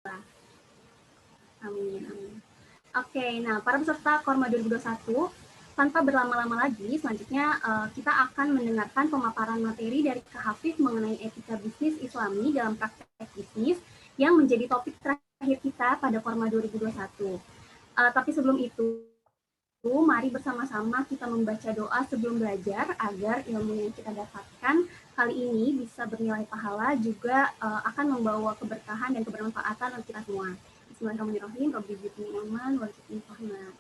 Amin, amin. Oke, nah para peserta Korma 2021, tanpa berlama-lama lagi, selanjutnya kita akan mendengarkan pemaparan materi dari Kak Hafif mengenai etika bisnis Islami dalam praktek bisnis yang menjadi topik terakhir kita pada Korma 2021. Tapi sebelum itu, mari bersama-sama kita membaca doa sebelum belajar agar ilmu yang kita dapatkan kali ini bisa bernilai pahala, juga akan membawa keberkahan dan kebermanfaatan untuk kita semua. Bismillahirrahmanirrahim. Rabbi zidni ilman warzuqni fahma.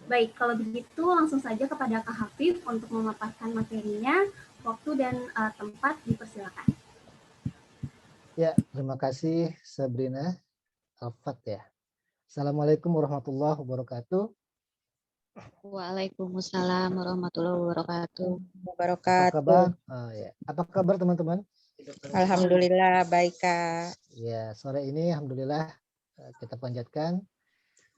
Baik, kalau begitu langsung saja kepada Kak Hafif untuk memaparkan materinya. Waktu dan tempat dipersilakan. Ya, terima kasih Sabrina Alfat ya. Assalamualaikum warahmatullahi wabarakatuh. Waalaikumsalam warahmatullahi wabarakatuh. Apa kabar? Apa kabar teman-teman? Alhamdulillah baik Kak. Ya, sore ini alhamdulillah kita panjatkan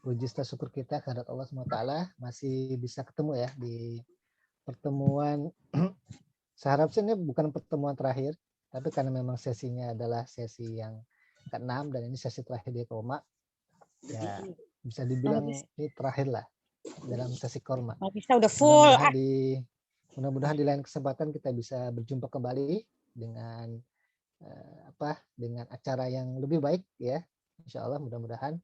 puji syukur kita kehadirat Allah SWT masih bisa ketemu ya di pertemuan. Saya harap sih ini bukan pertemuan terakhir, tapi karena memang sesinya adalah sesi yang ke-6 dan ini sesi terakhir di Korma, ya bisa dibilang ini terakhir lah dalam sesi Korma. Bisa udah full. Mudah-mudahan di lain kesempatan kita bisa berjumpa kembali dengan dengan acara yang lebih baik ya, insya Allah mudah-mudahan,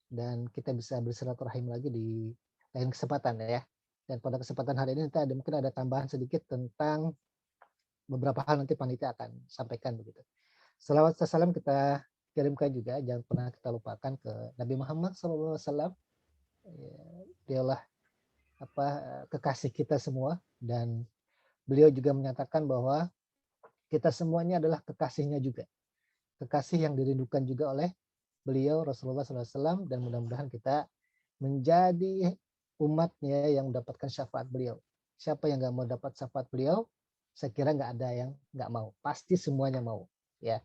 dan kita bisa bersilaturahim lagi di lain kesempatan ya. Dan pada kesempatan hari ini nanti mungkin ada tambahan sedikit tentang beberapa hal nanti panitia akan sampaikan begitu. Salawat dan salam kita kirimkan juga, jangan pernah kita lupakan ke Nabi Muhammad SAW. Dialah kekasih kita semua, dan beliau juga menyatakan bahwa kita semuanya adalah kekasihnya juga, kekasih yang dirindukan juga oleh beliau Rasulullah SAW, dan mudah-mudahan kita menjadi umatnya yang mendapatkan syafaat beliau. Siapa yang nggak mau dapat syafaat beliau? Saya kira nggak ada yang nggak mau, pasti semuanya mau ya.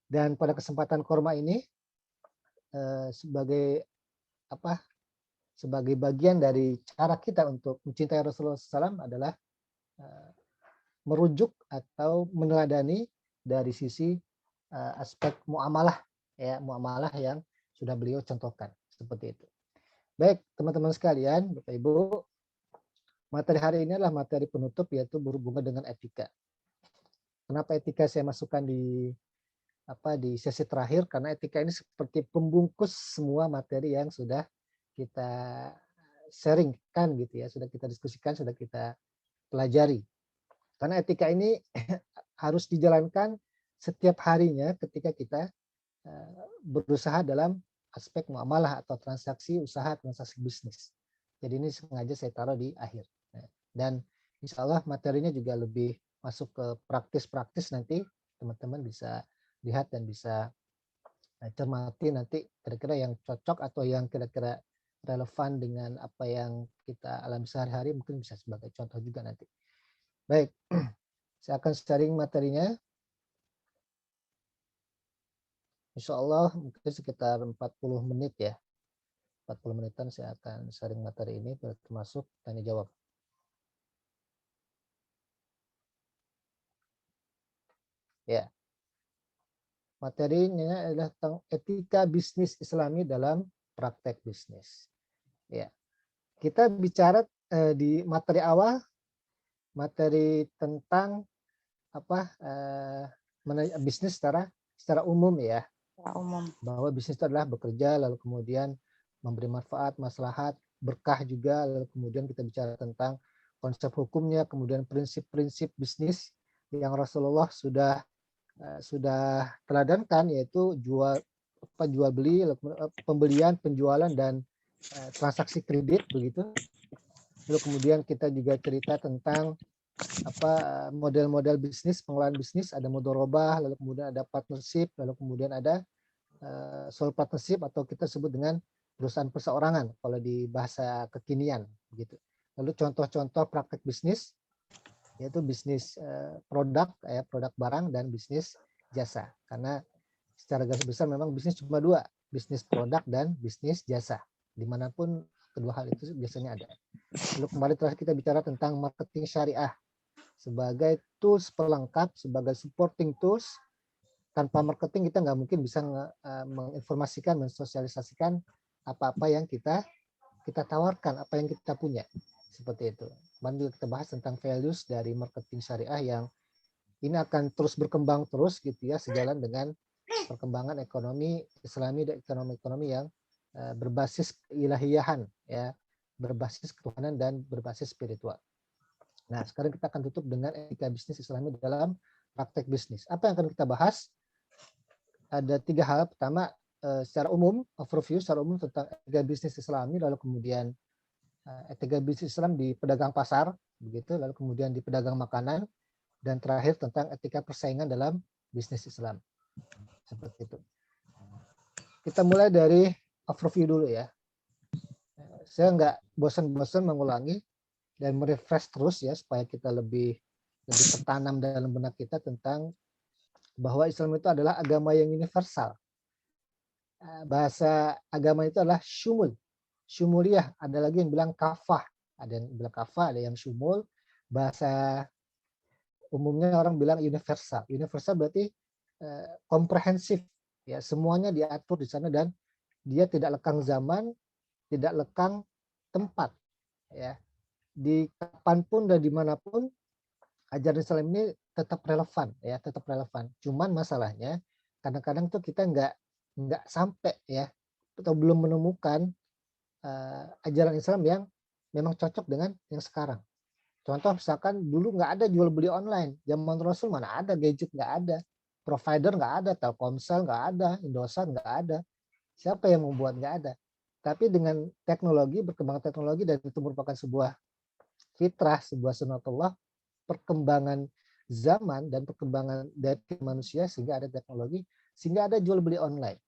Dan pada kesempatan Korma ini sebagai bagian dari cara kita untuk mencintai Rasulullah SAW adalah merujuk atau meneladani dari sisi aspek muamalah ya, muamalah yang sudah beliau contohkan seperti itu. Baik teman-teman sekalian, Bapak Ibu, materi hari ini adalah materi penutup, yaitu berhubungan dengan etika. Kenapa etika saya masukkan di sesi terakhir? Karena etika ini seperti pembungkus semua materi yang sudah kita sharingkan gitu ya, sudah kita diskusikan, sudah kita pelajari. Karena etika ini harus dijalankan setiap harinya ketika kita berusaha dalam aspek muamalah atau transaksi usaha, transaksi bisnis. Jadi ini sengaja saya taruh di akhir. Dan insya Allah materinya juga lebih masuk ke praktis-praktis, nanti teman-teman bisa lihat dan bisa cermati nanti kira-kira yang cocok atau yang kira-kira relevan dengan apa yang kita alami sehari-hari, mungkin bisa sebagai contoh juga nanti. Baik, saya akan sharing materinya. Insya Allah mungkin sekitar 40 menit ya. 40 menitan saya akan sharing materi ini, termasuk tanya jawab. Ya. Materinya adalah tentang etika bisnis Islami dalam praktek bisnis. Ya. Kita bicara di materi awal, materi tentang bisnis secara umum ya. Bahwa bisnis itu adalah bekerja, lalu kemudian memberi manfaat, maslahat, berkah juga, lalu kemudian kita bicara tentang konsep hukumnya, kemudian prinsip-prinsip bisnis yang Rasulullah sudah teladankan, yaitu jual beli, pembelian, penjualan, dan transaksi kredit begitu. Lalu kemudian kita juga cerita tentang model-model bisnis, pengelolaan bisnis, ada mudharabah, lalu kemudian ada partnership, lalu kemudian ada sole partnership atau kita sebut dengan perusahaan perseorangan kalau di bahasa kekinian begitu. Lalu contoh-contoh praktek bisnis, yaitu bisnis produk barang, dan bisnis jasa. Karena secara garis besar memang bisnis cuma dua, bisnis produk dan bisnis jasa. Dimanapun kedua hal itu biasanya ada. Lalu kemarin terakhir kita bicara tentang marketing syariah sebagai tools pelengkap, sebagai supporting tools tanpa marketing kita nggak mungkin bisa menginformasikan, mensosialisasikan apa-apa yang kita tawarkan, apa yang kita punya. Seperti itu. Kemarin juga kita bahas tentang values dari marketing syariah yang ini akan terus berkembang terus gitu ya, sejalan dengan perkembangan ekonomi Islami dan ekonomi yang berbasis keilahiyahan ya, berbasis ketuhanan dan berbasis spiritual. Nah, sekarang kita akan tutup dengan etika bisnis Islami dalam praktek bisnis. Apa yang akan kita bahas? Ada 3 hal. Pertama, secara umum, overview secara umum tentang etika bisnis Islami, lalu kemudian etika bisnis Islam di pedagang pasar, begitu, lalu kemudian di pedagang makanan, dan terakhir tentang etika persaingan dalam bisnis Islam. Seperti itu. Kita mulai dari overview dulu ya. Saya nggak bosan-bosan mengulangi dan merefresh terus ya, supaya kita lebih tertanam dalam benak kita tentang bahwa Islam itu adalah agama yang universal. Bahasa agama itu adalah syumul, syumuliyah. Ada lagi yang bilang kafah, ada yang bilang kafah, ada yang syumul. Bahasa umumnya orang bilang universal. Universal berarti komprehensif, ya, semuanya diatur di sana dan dia tidak lekang zaman, tidak lekang tempat, ya. Di kapanpun dan dimanapun ajaran Islam ini tetap relevan, ya, tetap relevan. Cuman masalahnya kadang-kadang tuh kita nggak sampai ya, atau belum menemukan ajaran Islam yang memang cocok dengan yang sekarang. Contoh misalkan dulu nggak ada jual beli online, zaman Rasul mana ada, gadget nggak ada, provider nggak ada, Telkomsel nggak ada, Indosat nggak ada. Siapa yang membuat? Nggak ada. Tapi dengan teknologi, berkembang teknologi, dan itu merupakan sebuah fitrah, sebuah sunatullah, perkembangan zaman dan perkembangan dari manusia sehingga ada teknologi, sehingga ada jual beli online.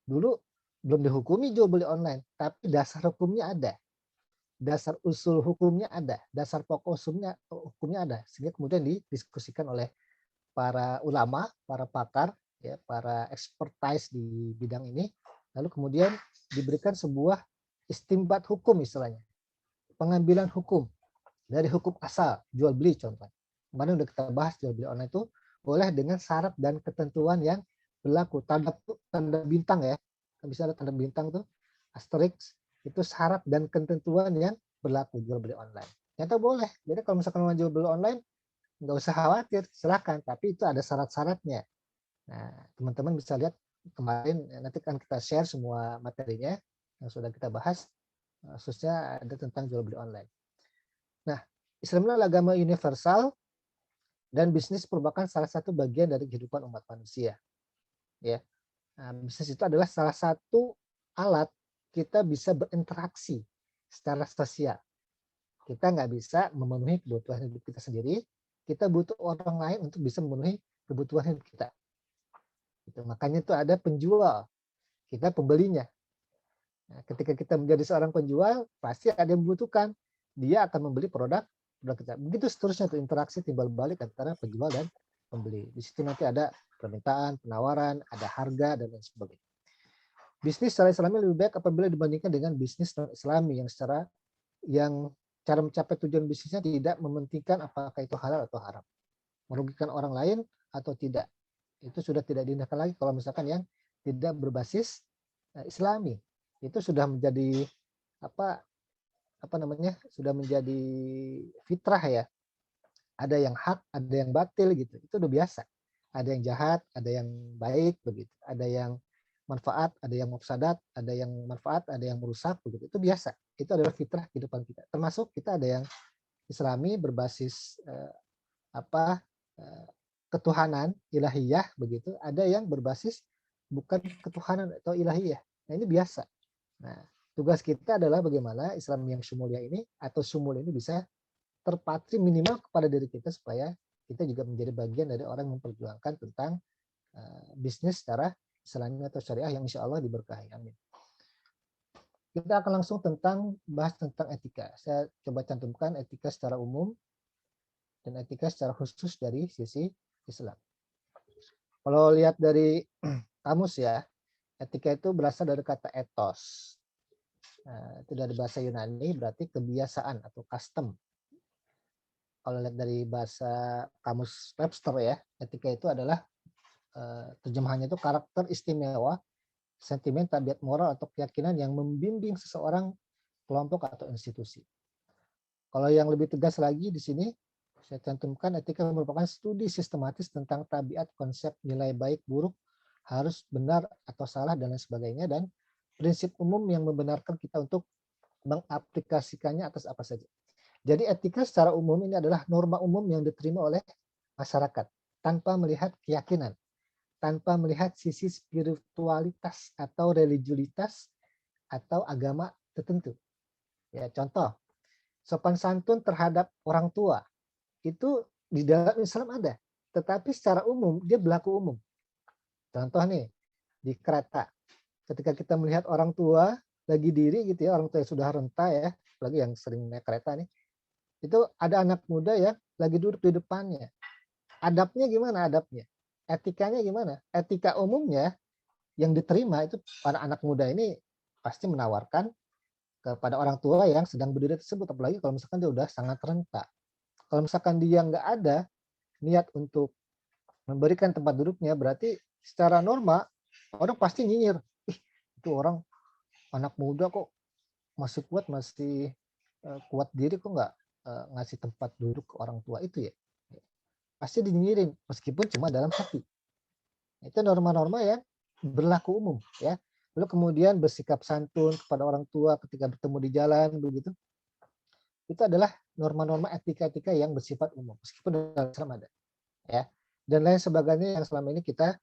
Dulu belum dihukumi jual beli online, tapi dasar hukumnya ada. Dasar usul hukumnya ada, dasar pokok hukumnya ada, sehingga kemudian didiskusikan oleh para ulama, para pakar, ya, para expertise di bidang ini, lalu kemudian diberikan sebuah istimbat hukum istilahnya, pengambilan hukum dari hukum asal jual beli. Contoh kemarin udah kita bahas, jual beli online itu boleh dengan syarat dan ketentuan yang berlaku. Tanda bintang ya, bisa ada tanda bintang tuh, asterisk, itu syarat dan ketentuan yang berlaku jual beli online. Ternyata boleh. Jadi kalau misalkan mau jual beli online, nggak usah khawatir, silakan. Tapi itu ada syarat-syaratnya. Nah, teman-teman bisa lihat kemarin, nanti kan kita share semua materinya yang sudah kita bahas, khususnya ada tentang jual beli online. Nah, Islam adalah agama universal dan bisnis merupakan salah satu bagian dari kehidupan umat manusia. Ya, nah, bisnis itu adalah salah satu alat kita bisa berinteraksi secara sosial. Kita nggak bisa memenuhi kebutuhan hidup kita sendiri, kita butuh orang lain untuk bisa memenuhi kebutuhan hidup kita. Gitu. Makanya itu ada penjual, kita pembelinya. Nah, ketika kita menjadi seorang penjual, pasti ada yang membutuhkan. Dia akan membeli produk kita. Begitu seterusnya, itu interaksi timbal balik antara penjual dan pembeli. Di situ nanti ada permintaan, penawaran, ada harga, dan lain sebagainya. Bisnis secara Islami lebih baik apabila dibandingkan dengan bisnis non-Islami yang cara mencapai tujuan bisnisnya tidak mementingkan apakah itu halal atau haram, merugikan orang lain atau tidak. Itu sudah tidak diindahkan lagi kalau misalkan yang tidak berbasis Islami. Itu sudah menjadi sudah menjadi fitrah ya. Ada yang hak, ada yang batil gitu. Itu udah biasa. Ada yang jahat, ada yang baik begitu. Ada yang manfaat, ada yang mufsadat, ada yang manfaat, ada yang merusak begitu. Itu biasa. Itu adalah fitrah kehidupan kita. Termasuk kita ada yang Islami berbasis ketuhanan ilahiyah begitu. Ada yang berbasis bukan ketuhanan atau ilahiyah. Nah, ini biasa. Nah, tugas kita adalah bagaimana Islam yang syumuliyah ini atau syumul ini bisa terpatri minimal kepada diri kita supaya kita juga menjadi bagian dari orang yang memperjuangkan tentang bisnis secara Islami atau syariah yang insya Allah diberkahi. Amin. Kita akan langsung bahas tentang etika. Saya coba cantumkan etika secara umum dan etika secara khusus dari sisi Islam. Kalau lihat dari kamus ya, etika itu berasal dari kata ethos. Itu dari bahasa Yunani berarti kebiasaan atau custom. Kalau lihat dari bahasa kamus Webster ya, etika itu adalah terjemahannya itu karakter istimewa, sentimen, tabiat moral atau keyakinan yang membimbing seseorang, kelompok atau institusi. Kalau yang lebih tegas lagi di sini saya cantumkan etika merupakan studi sistematis tentang tabiat, konsep, nilai baik, buruk, harus, benar atau salah dan lain sebagainya, dan prinsip umum yang membenarkan kita untuk mengaplikasikannya atas apa saja. Jadi etika secara umum ini adalah norma umum yang diterima oleh masyarakat tanpa melihat keyakinan, tanpa melihat sisi spiritualitas atau religiulitas atau agama tertentu. Ya, contoh, sopan santun terhadap orang tua itu di dalam Islam ada, tetapi secara umum dia berlaku umum. Contoh nih, di kereta, ketika kita melihat orang tua lagi diri gitu ya, orang tua yang sudah renta ya, apalagi yang sering naik kereta nih, itu ada anak muda yang lagi duduk di depannya. Adabnya gimana adabnya? Etikanya gimana? Etika umumnya yang diterima itu para anak muda ini pasti menawarkan kepada orang tua yang sedang berdiri tersebut, apalagi kalau misalkan dia udah sangat renta. Kalau misalkan dia nggak ada niat untuk memberikan tempat duduknya, berarti secara norma orang pasti nyinyir. Ih, itu orang anak muda kok masih kuat, masih kuat diri, kok nggak ngasih tempat duduk ke orang tua itu ya. Pasti dinyinyirin meskipun cuma dalam hati. Itu norma-norma yang berlaku umum ya. Lalu kemudian bersikap santun kepada orang tua ketika bertemu di jalan begitu. Itu adalah norma-norma etika-etika yang bersifat umum meskipun dalam Islam ada ya. Dan lain sebagainya yang selama ini kita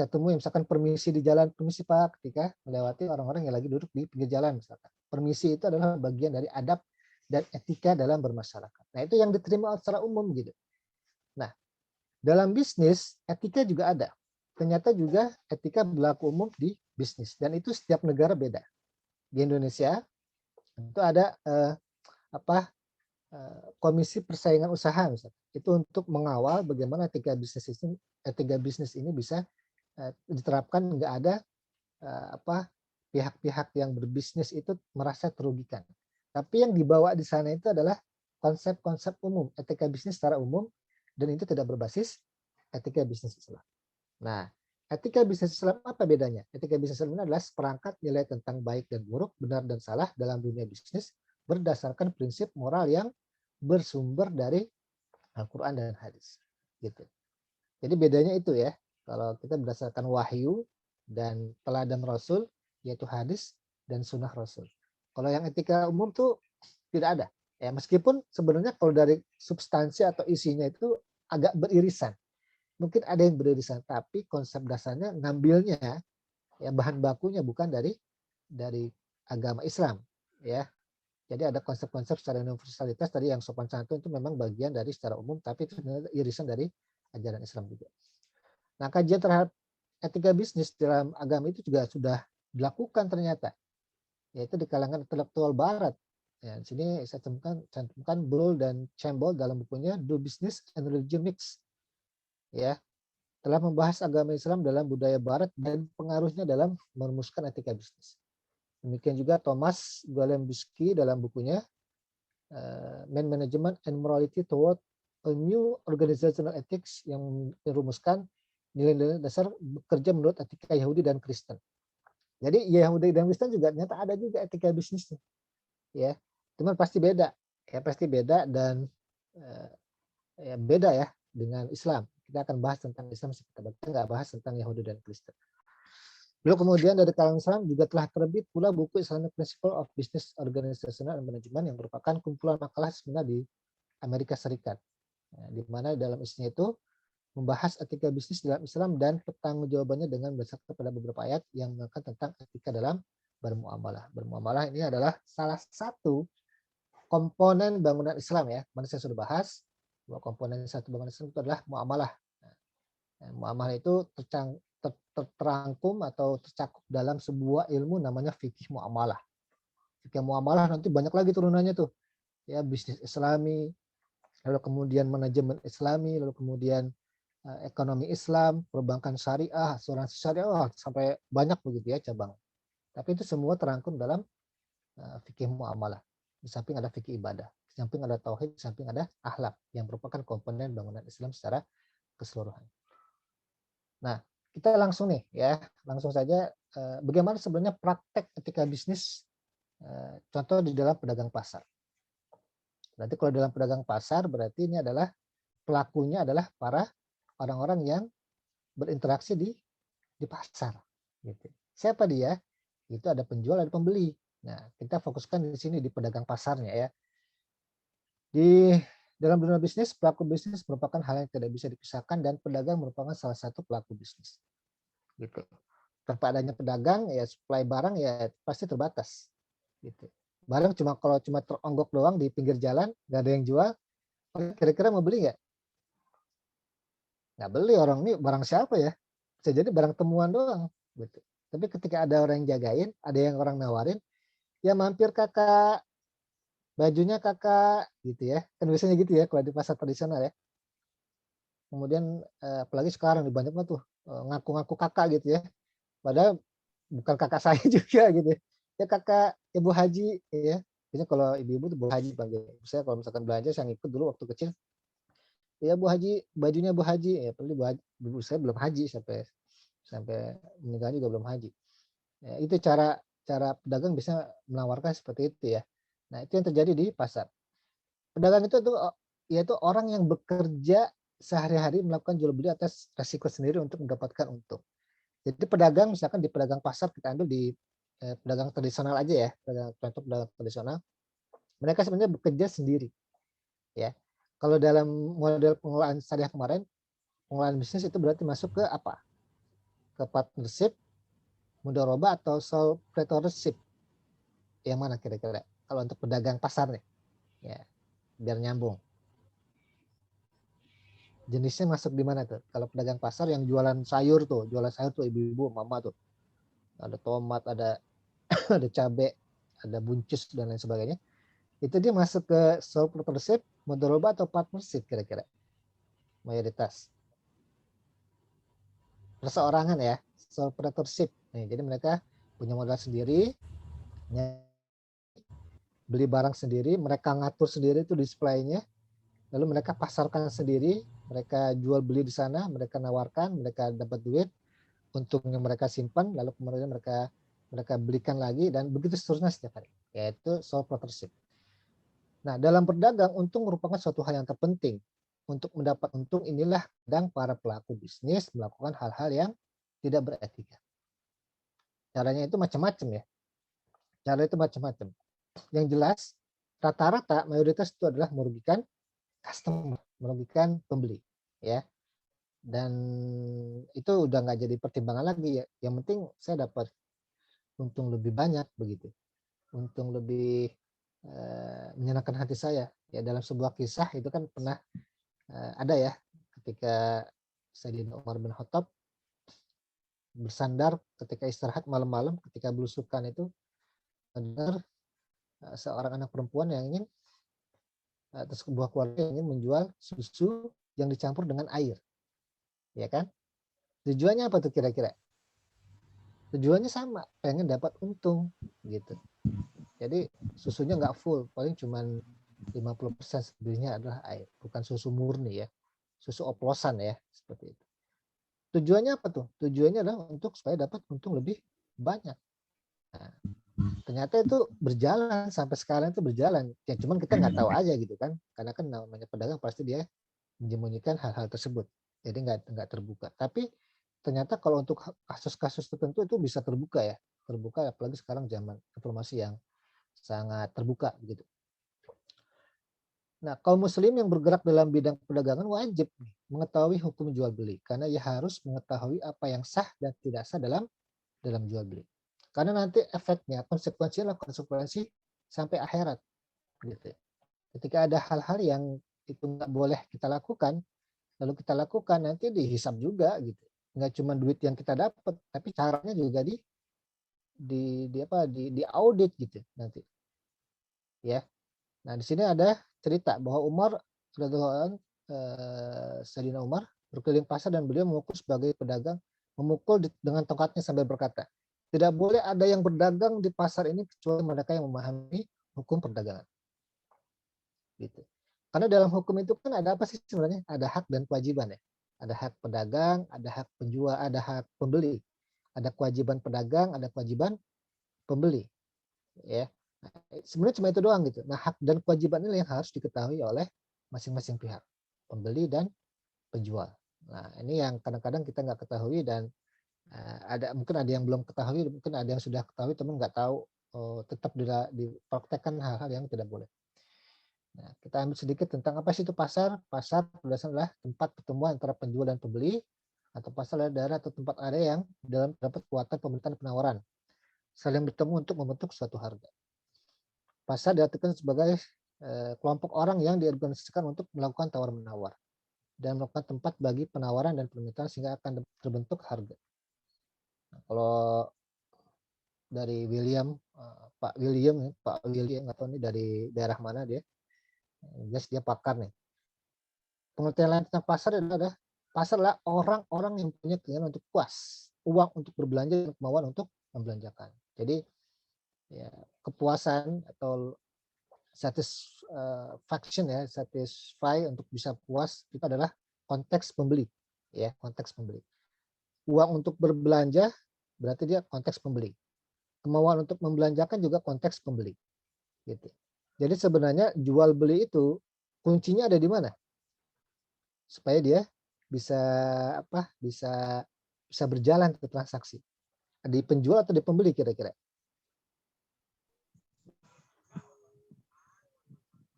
temui, misalkan permisi di jalan, permisi Pak, ketika melewati orang-orang yang lagi duduk di pinggir jalan misalkan. Permisi itu adalah bagian dari adab dan etika dalam bermasyarakat. Nah, itu yang diterima secara umum gitu. Nah, dalam bisnis etika juga ada. Ternyata juga etika berlaku umum di bisnis dan itu setiap negara beda. Di Indonesia itu ada komisi persaingan usaha misalnya. Itu untuk mengawal bagaimana etika bisnis ini bisa diterapkan, nggak ada pihak-pihak yang berbisnis itu merasa terugikan. Tapi yang dibawa di sana itu adalah konsep-konsep umum, etika bisnis secara umum, dan itu tidak berbasis etika bisnis Islam. Nah, etika bisnis Islam apa bedanya? Etika bisnis Islam adalah seperangkat nilai tentang baik dan buruk, benar dan salah dalam dunia bisnis berdasarkan prinsip moral yang bersumber dari Al-Quran dan hadis. Gitu. Jadi bedanya itu ya, kalau kita berdasarkan wahyu dan teladan Rasul, yaitu hadis dan sunnah Rasul. Kalau yang etika umum tuh tidak ada. Ya, meskipun sebenarnya kalau dari substansi atau isinya itu agak beririsan. Mungkin ada yang beririsan, tapi konsep dasarnya ngambilnya ya bahan bakunya bukan dari agama Islam, ya. Jadi ada konsep-konsep secara universalitas tadi yang sopan santun itu memang bagian dari secara umum, tapi itu sebenarnya irisan dari ajaran Islam juga. Nah, kajian terhadap etika bisnis dalam agama itu juga sudah dilakukan ternyata, yaitu di kalangan intelektual Barat. Ya, di sini saya cantumkan Bull dan Campbell dalam bukunya Do Business and Religion Mix. Ya, telah membahas agama Islam dalam budaya Barat dan pengaruhnya dalam merumuskan etika bisnis. Demikian juga Thomas Golembiewski dalam bukunya Man Management and Morality Toward a New Organizational Ethics yang merumuskan nilai-nilai dasar bekerja menurut etika Yahudi dan Kristen. Jadi Yahudi dan Kristen juga ternyata ada juga etika bisnisnya, ya. Cuman pasti beda, ya pasti beda dan ya beda ya dengan Islam. Kita akan bahas tentang Islam seperti kita nggak bahas tentang Yahudi dan Kristen. Lalu kemudian dari kalangan Islam juga telah terbit pula buku Islamic Principle of Business Organizational and Management yang merupakan kumpulan makalah seminar di Amerika Serikat. Nah, di mana dalam isinya itu membahas etika bisnis dalam Islam dan pertanggungjawabannya dengan berdasarkan pada beberapa ayat yang mengangkat tentang etika dalam bermuamalah. Bermuamalah ini adalah salah satu komponen bangunan Islam ya. Mana saya sudah bahas bahwa komponen satu bangunan Islam itu adalah muamalah. Nah, muamalah itu terangkum atau tercakup dalam sebuah ilmu namanya fikih muamalah. Fikih muamalah nanti banyak lagi turunannya tuh. Ya, bisnis Islami, lalu kemudian manajemen Islami, lalu kemudian ekonomi Islam, perbankan syariah, asuransi syariah, sampai banyak begitu ya cabang. Tapi itu semua terangkum dalam fikih muamalah. Di samping ada fikih ibadah, di samping ada tauhid, di samping ada akhlak yang merupakan komponen bangunan Islam secara keseluruhan. Nah, kita langsung nih ya, langsung saja bagaimana sebenarnya praktek etika bisnis contoh di dalam pedagang pasar. Berarti kalau dalam pedagang pasar berarti ini adalah pelakunya adalah para orang-orang yang berinteraksi di pasar gitu. Siapa dia? Itu ada penjual, ada pembeli. Nah, kita fokuskan di sini di pedagang pasarnya ya. Di dalam dunia bisnis, pelaku bisnis merupakan hal yang tidak bisa dipisahkan dan pedagang merupakan salah satu pelaku bisnis. Gitu. Tanpa adanya pedagang ya supply barang ya pasti terbatas. Gitu. Barang kalau cuma teronggok doang di pinggir jalan, nggak ada yang jual, kira-kira mau beli nggak? Nggak beli, orang ini barang siapa ya? Bisa jadi barang temuan doang. Gitu. Tapi ketika ada orang yang jagain, ada yang orang nawarin, ya mampir kakak, bajunya kakak, gitu ya. Kan biasanya gitu ya kalau di pasar tradisional ya. Kemudian apalagi sekarang banyak banget tuh ngaku-ngaku kakak gitu ya. Padahal bukan kakak saya juga gitu ya. Ya kakak Ibu Haji ya. Biasanya kalau ibu-ibu tuh Bu Haji panggil. Saya kalau misalkan belanja saya ngikut dulu waktu kecil. Ya Bu Haji, bajunya Bu Haji. Ya perlu Bu Haji. Ibu saya belum haji sampai meninggal juga belum haji. Ya, itu cara pedagang bisa menawarkan seperti itu ya. Nah, itu yang terjadi di pasar. Pedagang itu tuh yaitu orang yang bekerja sehari-hari melakukan jual beli atas resiko sendiri untuk mendapatkan untung. Jadi pedagang misalkan di pedagang pasar kita ambil di pedagang tradisional aja ya, contoh pedagang tradisional, mereka sebenarnya bekerja sendiri ya. Kalau dalam model pengelolaan syariah kemarin, pengelolaan bisnis itu berarti masuk ke apa? Ke partnership, mudharabah atau sole proprietorship. Yang mana kira-kira? Kalau untuk pedagang pasar nih, ya biar nyambung. Jenisnya masuk di mana tuh? Kalau pedagang pasar yang jualan sayur tuh ibu-ibu, mama tuh. Ada tomat, ada ada cabai, ada buncis dan lain sebagainya. Itu dia masuk ke sole proprietorship, mudharabah atau partnership kira-kira. Mayoritas. Perseorangan ya, sole proprietorship. Nih, jadi mereka punya modal sendiri, beli barang sendiri, mereka ngatur sendiri itu displaynya, lalu mereka pasarkan sendiri, mereka jual beli di sana, mereka nawarkan, mereka dapat duit, untungnya mereka simpan, lalu kemudian mereka belikan lagi dan begitu seterusnya setiap hari, yaitu sole proprietorship. Nah, dalam berdagang untung merupakan suatu hal yang terpenting. Untuk mendapat untung inilah kadang para pelaku bisnis melakukan hal-hal yang tidak beretika. Caranya itu macam-macam ya. Cara itu macam-macam. Yang jelas rata-rata mayoritas itu adalah merugikan customer, merugikan pembeli, ya. Dan itu udah nggak jadi pertimbangan lagi ya. Yang penting saya dapat untung lebih banyak begitu, untung lebih menyenangkan hati saya. Ya dalam sebuah kisah itu kan pernah ada ya, ketika Sayyidina Umar bin Khattab bersandar ketika istirahat malam-malam, ketika belusukan itu benar seorang anak perempuan yang ingin atau sebuah keluarga yang ingin menjual susu yang dicampur dengan air, ya kan? Tujuannya apa tuh kira-kira? Tujuannya sama, pengen dapat untung gitu. Jadi susunya nggak full, paling cuman 50% selebihnya adalah air, bukan susu murni ya, susu oplosan ya, seperti itu. Tujuannya apa tuh? Tujuannya adalah untuk supaya dapat untung lebih banyak. Nah, ternyata itu berjalan sampai sekarang itu berjalan. Ya cuman kita nggak tahu aja gitu kan, karena kan namanya pedagang pasti dia menyembunyikan hal-hal tersebut, jadi nggak terbuka. Tapi ternyata kalau untuk kasus-kasus tertentu itu bisa terbuka ya, terbuka apalagi sekarang zaman informasi yang sangat terbuka gitu. Nah, kaum muslim yang bergerak dalam bidang perdagangan wajib mengetahui hukum jual beli karena ia harus mengetahui apa yang sah dan tidak sah dalam jual beli. Karena nanti efeknya konsekuensinya konsekuensi sampai akhirat gitu. Ketika ada hal-hal yang itu nggak boleh kita lakukan, lalu kita lakukan nanti dihisap juga gitu. Nggak cuma duit yang kita dapat, tapi caranya juga di audit gitu nanti. Ya. Nah, di sini ada cerita bahwa Umar Sayyidina Umar berkeliling pasar dan beliau memukul sebagai pedagang, memukul dengan tongkatnya sambil berkata, tidak boleh ada yang berdagang di pasar ini kecuali mereka yang memahami hukum perdagangan. Gitu. Karena dalam hukum itu kan ada apa sih sebenarnya? Ada hak dan kewajiban ya. Ada hak pedagang, ada hak penjual, ada hak pembeli. Ada kewajiban pedagang, ada kewajiban pembeli. Ya. Nah, sebenarnya cuma itu doang gitu. Nah, hak dan kewajiban ini yang harus diketahui oleh masing-masing pihak, pembeli dan penjual. Nah, ini yang kadang-kadang kita nggak ketahui dan mungkin ada yang belum ketahui, mungkin ada yang sudah ketahui teman nggak tahu, tetap dipraktekkan hal-hal yang tidak boleh. Nah, kita ambil sedikit tentang apa sih itu pasar. Pasar berdasarkan adalah tempat pertemuan antara penjual dan pembeli, atau pasar adalah daerah atau tempat area yang dalam terdapat kekuatan pemberitaan penawaran saling bertemu untuk membentuk suatu harga. Pasar diartikan sebagai kelompok orang yang diorganisasikan untuk melakukan tawar-menawar dan melakukan tempat bagi penawaran dan permintaan sehingga akan terbentuk harga. Nah, kalau dari Pak William nggak tahu nih dari daerah mana dia, jelas dia pakar nih. Pengertian lain tentang pasar adalah orang-orang yang punya keinginan untuk puas, uang untuk berbelanja dan kemauan untuk membelanjakan. Jadi ya, kepuasan atau satisfaction ya, satisfy untuk bisa puas itu adalah konteks pembeli, ya, konteks pembeli. Uang untuk berbelanja berarti dia konteks pembeli. Kemauan untuk membelanjakan juga konteks pembeli. Gitu. Jadi sebenarnya jual beli itu kuncinya ada di mana? Supaya dia bisa bisa berjalan ke transaksi. Di penjual atau di pembeli kira-kira?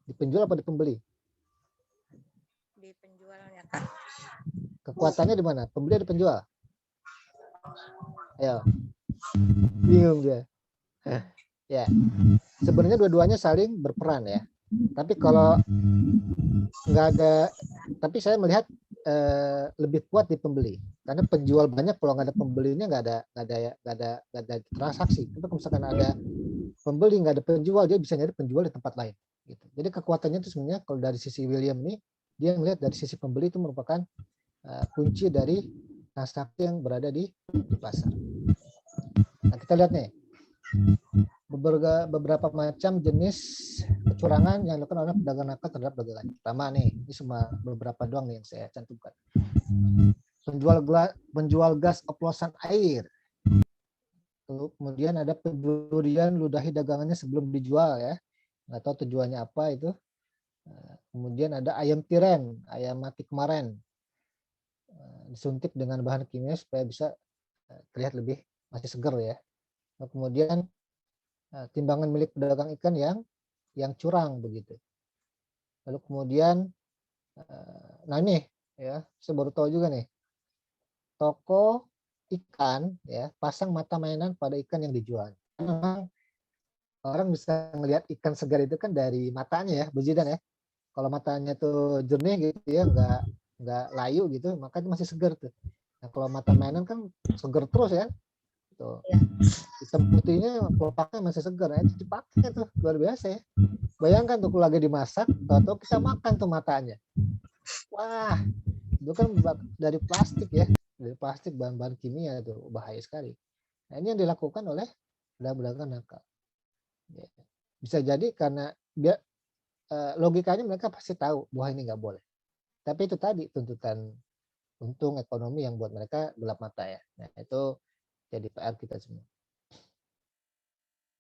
Di penjual apa di pembeli? Di penjualnya, Kak. Kekuatannya di mana? Pembeli atau penjual? Ayo. Bingung dia. Ya. Sebenarnya dua-duanya saling berperan ya. Tapi kalau nggak ada, tapi saya melihat lebih kuat di pembeli. Karena penjual banyak, kalau nggak ada pembelinya nggak ada transaksi. Tapi kalau misalkan ada pembeli nggak ada penjual, dia bisa nyari penjual di tempat lain. Gitu. Jadi kekuatannya itu sebenarnya kalau dari sisi William ini, dia melihat dari sisi pembeli itu merupakan kunci dari transaksi yang berada di pasar. Nah, kita lihat nih beberapa macam jenis kecurangan yang dilakukan oleh pedagang nakal terhadap dagangan. Pertama nih, ini cuma beberapa doang nih yang saya cantumkan. Penjual gas oplosan air. Kemudian ada pencurian ludahi dagangannya sebelum dijual ya. Nggak tahu tujuannya apa itu. Kemudian ada ayam tiren, ayam mati kemarin. Disuntik dengan bahan kimia supaya bisa terlihat lebih masih segar ya. Kemudian timbangan milik pedagang ikan yang curang begitu. Lalu kemudian nah ini ya, saya baru tahu juga nih. Toko ikan ya pasang mata mainan pada ikan yang dijual. Memang orang bisa melihat ikan segar itu kan dari matanya ya, Bu Zidan ya. Kalau matanya tuh jernih gitu ya, nggak layu gitu, makanya masih segar tuh. Nah, kalau mata mainan kan segar terus ya. Tuh. Hitam putihnya kelopaknya masih segar, nah, itu dipakai tuh luar biasa ya. Bayangkan tuh kalau lagi dimasak, atau kita makan tuh matanya. Wah, itu kan dari plastik ya, dari plastik bahan-bahan kimia itu bahaya sekali. Nah, ini yang dilakukan oleh pedagang nakal. Ya. Bisa jadi karena dia logikanya mereka pasti tahu bahwa ini nggak boleh. Tapi itu tadi tuntutan untung ekonomi yang buat mereka gelap mata ya. Nah, itu jadi PR kita semua.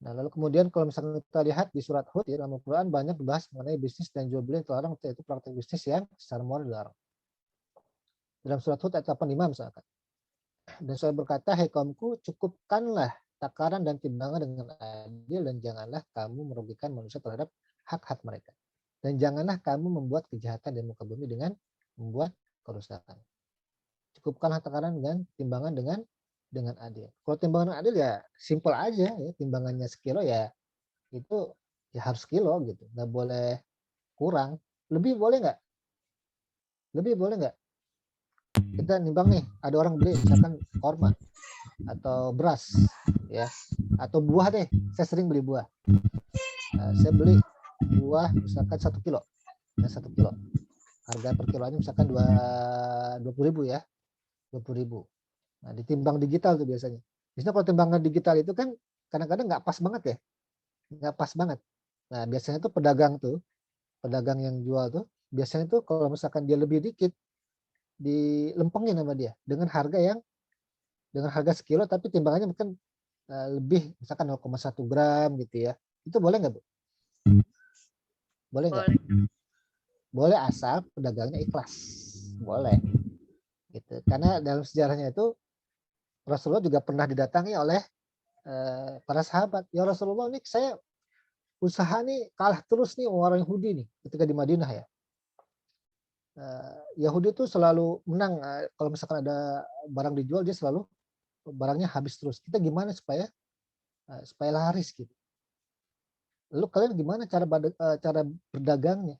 Nah, lalu kemudian kalau misalnya kita lihat di surat Hud ya, dalam Al-Quran banyak dibahas mengenai bisnis dan jual beli yang terlarang, yaitu praktek bisnis yang secara moral dilarang. Dalam surat Hud ayat 85 misalkan. Dan saya berkata, hai kaumku, cukupkanlah takaran dan timbangan dengan adil dan janganlah kamu merugikan manusia terhadap hak-hak mereka. Dan janganlah kamu membuat kejahatan di muka bumi dengan membuat kerusakan. Cukupkanlah takaran dan timbangan dengan adil. Kalau timbangan adil ya simpel aja ya, timbangannya sekilo ya itu ya harus kilo gitu, nggak boleh kurang. Lebih boleh nggak? Lebih boleh nggak? Kita nimbang nih, ada orang beli misalkan korma atau beras ya, atau buah deh. Saya sering beli buah. Saya beli buah misalkan 1 kilo, ya 1 kilo. Harga per kilonya misalkan 20.000 ya, 20.000. Nah, ditimbang digital tuh biasanya. Biasanya kalau timbangan digital itu kan kadang-kadang nggak pas banget ya. Nggak pas banget. Nah, biasanya tuh pedagang yang jual tuh, biasanya tuh kalau misalkan dia lebih dikit, dilempengin sama dia dengan harga sekilo tapi timbangannya mungkin lebih misalkan 0,1 gram gitu ya. Itu boleh nggak Bu? Boleh nggak? Boleh. Boleh asal pedagangnya ikhlas. Boleh. Gitu. Karena dalam sejarahnya itu Rasulullah juga pernah didatangi oleh para sahabat. Ya Rasulullah, nih saya usaha nih kalah terus nih orang Yahudi nih ketika di Madinah ya. Yahudi itu selalu menang kalau misalkan ada barang dijual dia selalu barangnya habis terus. Kita gimana supaya laris gitu. Lalu kalian gimana cara berdagangnya?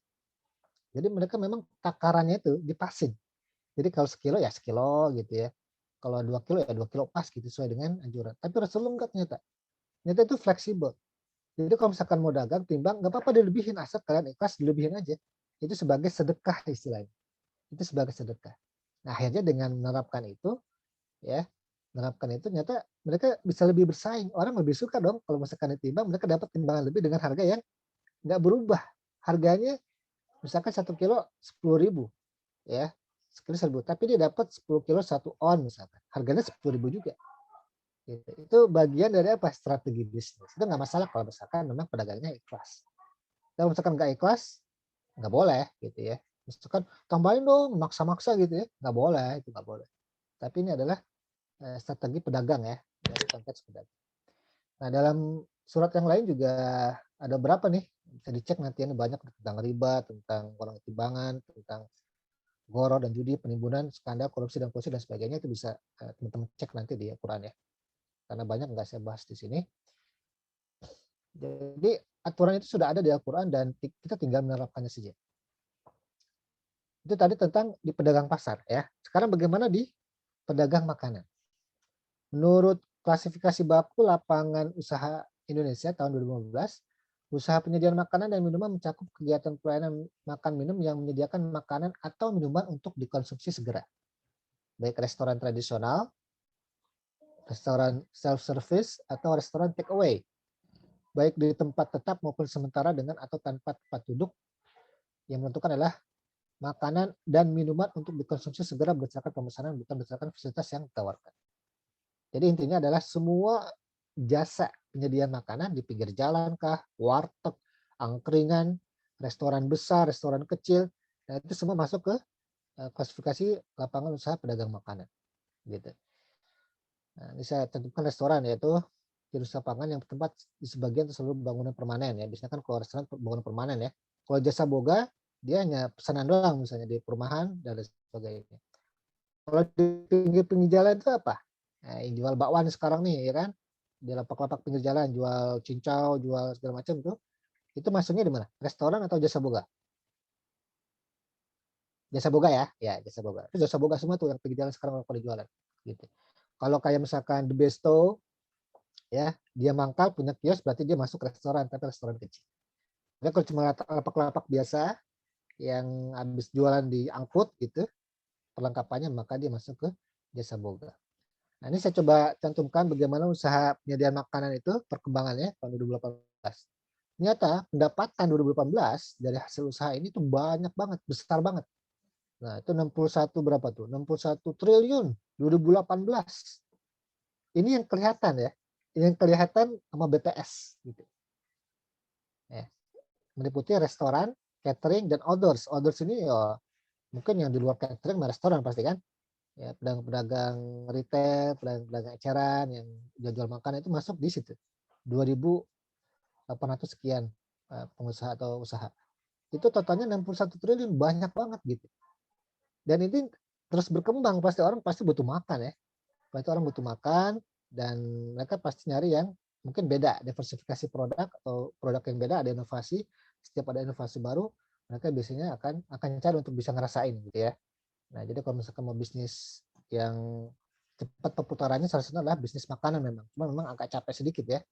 Jadi mereka memang takarannya itu dipasin. Jadi kalau sekilo ya sekilo gitu ya. Kalau 2 kilo ya 2 kilo pas gitu sesuai dengan anjuran. Tapi Rasulullah enggak ternyata. Ternyata itu fleksibel. Jadi kalau misalkan mau dagang timbang nggak apa-apa dilebihin, asal kalian ikhlas dilebihin aja. Itu sebagai sedekah istilahnya. Itu sebagai sedekah. Nah akhirnya dengan menerapkan itu ya ternyata mereka bisa lebih bersaing. Orang lebih suka dong kalau misalkan ditimbang mereka dapat timbangan lebih dengan harga yang nggak berubah. Harganya misalkan 1 kilo 10.000 ya, sekilo 1.000, tapi dia dapat 10 kilo 1 on misalkan. Harganya 10.000 juga. Gitu. Itu bagian dari apa? Strategi bisnis. Itu nggak masalah kalau misalkan memang pedagangnya ikhlas. Kalau misalkan nggak ikhlas, nggak boleh gitu ya. Misalkan tambahin dong, maksa-maksa gitu ya, nggak boleh, itu nggak boleh. Tapi ini adalah strategi pedagang ya, dari konteks pedagang. Nah dalam surat yang lain juga ada berapa nih? Bisa dicek nanti, ini banyak tentang riba, tentang orang timbangan, tentang goro dan judi, penimbunan, skandal, korupsi dan kolusi dan sebagainya. Itu bisa teman-teman cek nanti di Al-Quran ya. Karena banyak nggak saya bahas di sini. Jadi aturan itu sudah ada di Al-Quran dan kita tinggal menerapkannya saja. Itu tadi tentang di pedagang pasar ya. Sekarang bagaimana di pedagang makanan? Menurut klasifikasi baku lapangan usaha Indonesia tahun 2015, usaha penyediaan makanan dan minuman mencakup kegiatan pelayanan makan minum yang menyediakan makanan atau minuman untuk dikonsumsi segera. Baik restoran tradisional, restoran self-service, atau restoran take away. Baik di tempat tetap maupun sementara dengan atau tanpa tempat duduk, yang menentukan adalah makanan dan minuman untuk dikonsumsi segera berdasarkan pemesanan, bukan berdasarkan fasilitas yang ditawarkan. Jadi intinya adalah semua jasa penyediaan makanan di pinggir jalan kah, warteg, angkringan, restoran besar, restoran kecil, nah itu semua masuk ke klasifikasi lapangan usaha pedagang makanan. Gitu. Nah, ini saya tentukan restoran, yaitu jenis lapangan yang bertempat di sebagian atau seluruh bangunan permanen ya. Biasanya kan kalau restoran bangunan permanen ya. Kalau jasa boga dia hanya pesanan doang misalnya di perumahan dan sebagainya. Kalau di pinggir-pinggir jalan itu apa? Nah, yang jual bakwan sekarang nih ya kan, di lapak-lapak pinggir jalan jual cincau, jual segala macam itu masuknya di mana? Restoran atau jasa boga? Jasa boga ya, ya jasa boga. Itu jasa boga semua tuh yang pinggir jalan sekarang kalau dijualan. Gitu. Kalau kayak misalkan The Besto, ya dia mangkal punya kios berarti dia masuk restoran, tapi restoran kecil. Tapi kalau cuma lapak-lapak biasa yang habis jualan diangkut gitu perlengkapannya, maka dia masuk ke jasa boga. Nah ini saya coba cantumkan bagaimana usaha penyediaan makanan itu perkembangannya tahun 2018. Ternyata pendapatan 2018 dari hasil usaha ini tuh banyak banget, besar banget. Nah itu 61 berapa tuh? 61 triliun 2018. Ini yang kelihatan ya, yang kelihatan sama BTS gitu. Ya. Meliputi restoran, catering, dan outdoors. Outdoors ini ya mungkin yang di luar catering, restoran pasti kan. Ya, pedagang-pedagang retail, pedagang eceran yang jual makanan itu masuk di situ. 2.800 sekian pengusaha atau usaha. Itu totalnya 61 triliun, banyak banget gitu. Dan ini terus berkembang, pasti orang pasti butuh makan ya. Pasti orang butuh makan dan mereka pasti nyari yang mungkin beda, diversifikasi produk atau produk yang beda, ada inovasi. Setiap ada inovasi baru, mereka biasanya akan cari untuk bisa ngerasain gitu ya. Nah, jadi kalau misalkan mau bisnis yang cepat perputarannya salah satunya adalah bisnis makanan memang. Cuma memang agak capek sedikit ya.